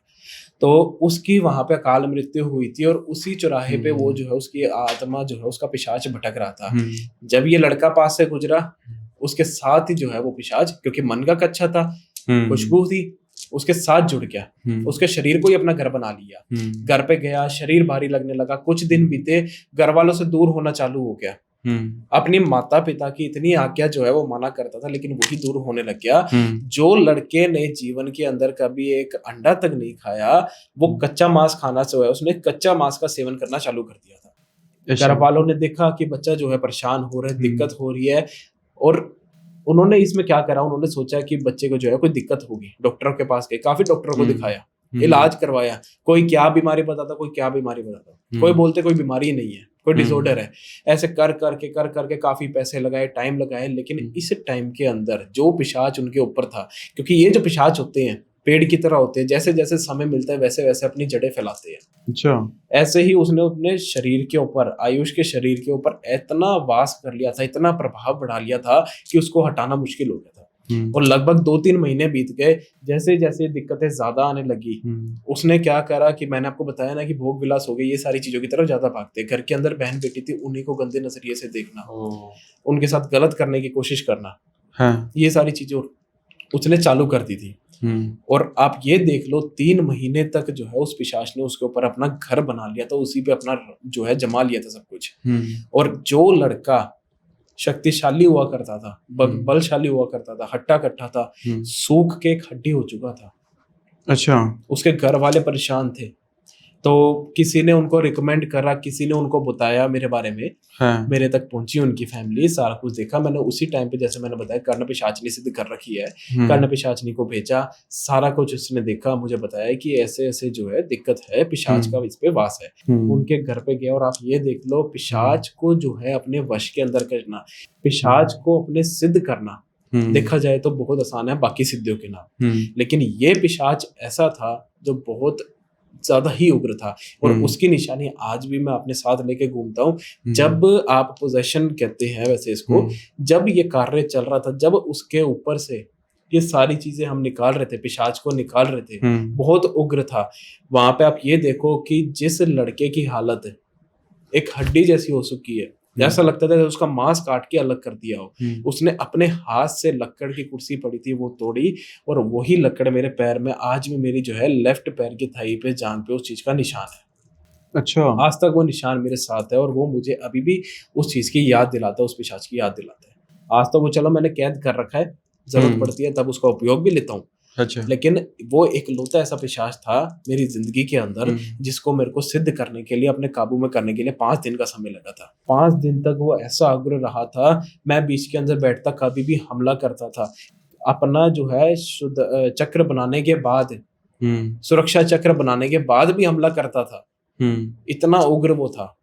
तो उसकी वहां पे अकाल मृत्यु हुई थी और उसी चौराहे पे वो जो है उसकी आत्मा जो है, उसका पिशाच भटक रहा था। जब ये लड़का पास से गुजरा, उसके साथ ही जो है वो पिशाच, क्योंकि मन का कच्चा था, खुशबू थी, उसके साथ जुड़ गया, उसके शरीर को ही अपना घर बना लिया। घर पे गया, शरीर भारी लगने लगा, कुछ दिन बीते, घर वालों से दूर होना चालू हो गया। अपनी माता पिता की इतनी आज्ञा जो है वो माना करता था, लेकिन वही दूर होने लग गया। जो लड़के ने जीवन के अंदर कभी एक अंडा तक नहीं खाया, वो कच्चा मांस खाना जो है, उसने कच्चा मांस का सेवन करना चालू कर दिया था। घर वालों ने देखा कि बच्चा जो है परेशान हो रहा है, दिक्कत हो रही है, और उन्होंने इसमें क्या करा, उन्होंने सोचा कि बच्चे को जो है कोई दिक्कत होगी। डॉक्टरों के पास गए, काफी डॉक्टरों को दिखाया, इलाज करवाया, कोई क्या बीमारी बताता, कोई क्या बीमारी बताता, कोई बोलते कोई बीमारी नहीं है, कोई डिसऑर्डर है। ऐसे कर करके काफी पैसे लगाए, टाइम लगाए, लेकिन इस टाइम के अंदर जो पिशाच उनके ऊपर था, क्योंकि ये जो पिशाच होते हैं पेड़ की तरह होते हैं, जैसे जैसे समय मिलता है वैसे वैसे अपनी जड़ें फैलाते हैं। अच्छा। ऐसे ही उसने अपने शरीर के ऊपर, आयुष के शरीर के ऊपर इतना वास कर लिया था, इतना प्रभाव बढ़ा लिया था कि उसको हटाना मुश्किल हो गया था। और लगभग 2-3 महीने बीत गए। जैसे जैसे दिक्कतें ज्यादा आने लगी, उसने क्या करा कि मैंने आपको बताया ना कि भोग विलास हो गए, ये सारी चीजों की तरफ ज्यादा भागते। घर के अंदर बहन बेटी थी, उन्हीं को गंदे नजरिए से देखना, उनके साथ गलत करने की कोशिश करना, हाँ। ये सारी चीजें उसने चालू कर दी थी। और आप ये देख लो, 3 महीने तक जो है उस पिशाच ने उसके ऊपर अपना घर बना लिया था, उसी पे अपना जो है जमा लिया था सब कुछ। और जो लड़का शक्तिशाली हुआ करता था, बलशाली हुआ करता था, हट्टा कट्टा था, सूख के एक हड्डी हो चुका था। अच्छा। उसके घर वाले परेशान थे, तो किसी ने उनको रिकमेंड करा, किसी ने उनको बताया मेरे बारे में, हाँ। मेरे तक पहुंची उनकी फैमिली, सारा कुछ देखा मैंने। उसी टाइम पे जैसे मैंने बताया, कर्ण पिशाचनी सिद्ध कर रखी है, कर्ण पिशाचनी को भेजा, सारा कुछ उसने देखा, मुझे बताया कि ऐसे ऐसे जो है दिक्कत है, पिशाच का इस पे वास है। उनके घर पे गया और आप ये देख लो, पिशाच को जो है अपने वश के अंदर करना, पिशाच को अपने सिद्ध करना, देखा जाए तो बहुत आसान है बाकी सिद्धियों के नाम, लेकिन ये पिशाच ऐसा था जो बहुत ज्यादा ही उग्र था। और उसकी निशानी आज भी मैं अपने साथ लेके घूमता हूँ। जब आप पोजेशन कहते हैं वैसे इसको, जब ये कार्य चल रहा था, जब उसके ऊपर से ये सारी चीजें हम निकाल रहे थे, पिशाच को निकाल रहे थे, बहुत उग्र था। वहां पे आप ये देखो कि जिस लड़के की हालत एक हड्डी जैसी हो चुकी है, ऐसा लगता था उसका मांस काट के अलग कर दिया हो। उसने अपने हाथ से लक्कड़ की कुर्सी पड़ी थी वो तोड़ी, और वही लक्कड़ मेरे पैर में आज भी, मेरी जो है लेफ्ट पैर की थाई पे, जांग पे उस चीज का निशान है। अच्छा। आज तक वो निशान मेरे साथ है और वो मुझे अभी भी उस चीज की याद दिलाता है, उस पिशाच की याद दिलाता है। आज तो वो चलो मैंने कैद कर रखा है, जरूरत पड़ती है तब उसका उपयोग भी लेता हूँ। अच्छा। लेकिन वो एक लौता ऐसा पिशाच था मेरी जिंदगी के अंदर, जिसको मेरे को सिद्ध करने के लिए, अपने काबू में करने के लिए 5 दिन का समय लगा था। 5 दिन तक वो ऐसा उग्र रहा था, मैं बीच के अंदर बैठता, कभी भी हमला करता था। अपना जो है शुद्ध चक्र बनाने के बाद, सुरक्षा चक्र बनाने के बाद भी हमला करता था, इतना उग्र वो था।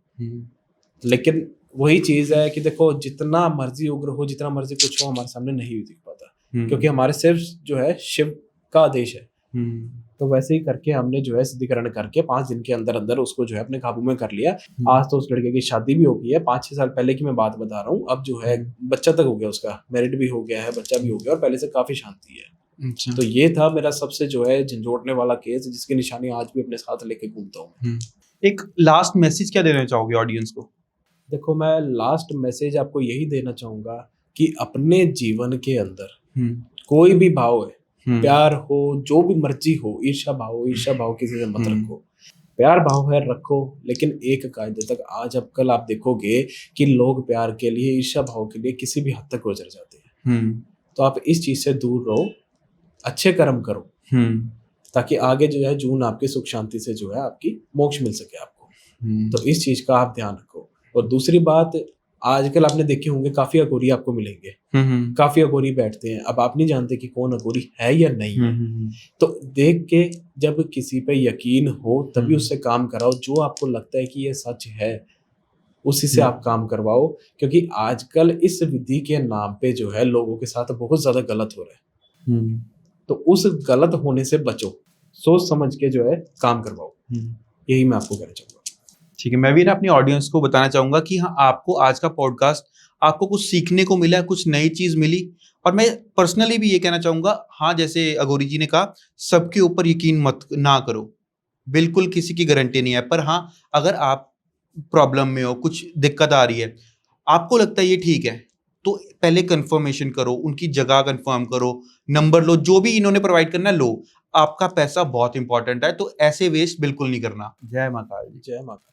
लेकिन वही चीज है कि देखो, जितना मर्जी उग्र हो, जितना मर्जी कुछ हो, हमारे सामने नहीं दिख पाता, क्योंकि हमारे सिर्फ जो है शिव का आदेश है। तो वैसे ही करके हमने जो है सिद्धिकरण करके 5 दिन के अंदर अंदर उसको जो है अपने काबू में कर लिया। आज तो उस लड़के की शादी भी हो गई है, 5-6 साल पहले की मैं बात बता रहा हूँ। अब जो है बच्चा तक हो गया, उसका मैरिड भी हो गया है, बच्चा भी हो गया, और पहले से काफी शांति है। अच्छा। तो ये था मेरा सबसे जो है झंझोड़ने वाला केस, जिसकी निशानी आज भी अपने साथ लेके घूमता हूँ। एक लास्ट मैसेज क्या देना चाहोगे ऑडियंस को? देखो, मैं लास्ट मैसेज आपको यही देना चाहूँगा कि अपने जीवन के अंदर कोई भी भाव है, प्यार हो, जो भी मर्जी हो, ईर्ष्या भाव किसी से मत रखो। प्यार भाव है रखो, लेकिन एक कायदे तक। आज अब कल आप देखोगे कि लोग प्यार के लिए, ईर्ष्या भाव के लिए किसी भी हद तक गुजर जाते हैं। तो आप इस चीज से दूर रहो, अच्छे कर्म करो, ताकि आगे जो है जून आपकी सुख शांति से जो है आपकी मोक्ष मिल सके आपको। तो इस चीज का आप ध्यान रखो। और दूसरी बात, आजकल आपने देखे होंगे काफी अघोरी आपको मिलेंगे, काफी अघोरी बैठते हैं। अब आप नहीं जानते कि कौन अघोरी है या नहीं है। तो देख के जब किसी पे यकीन हो तभी उससे काम कराओ। जो आपको लगता है कि ये सच है, उसी से आप काम करवाओ, क्योंकि आजकल इस विधि के नाम पे जो है लोगों के साथ बहुत ज्यादा गलत हो रहा है। तो उस गलत होने से बचो, सोच समझ के जो है काम करवाओ। यही मैं आपको कहना चाहूंगा। ठीक है, मैं भी ना अपनी ऑडियंस को बताना चाहूंगा कि हाँ, आपको आज का पॉडकास्ट आपको कुछ सीखने को मिला, कुछ नई चीज मिली। और मैं पर्सनली भी ये कहना चाहूंगा, हाँ, जैसे अघोरी जी ने कहा, सबके ऊपर यकीन मत ना करो, बिल्कुल किसी की गारंटी नहीं है। पर हाँ, अगर आप प्रॉब्लम में हो, कुछ दिक्कत आ रही है, आपको लगता है ये ठीक है, तो पहले कंफर्मेशन करो, उनकी जगह कंफर्म करो, नंबर लो, जो भी इन्होंने प्रोवाइड करना लो। आपका पैसा बहुत इंपॉर्टेंट है, तो ऐसे वेस्ट बिल्कुल नहीं करना। जय माता दी। जय माता।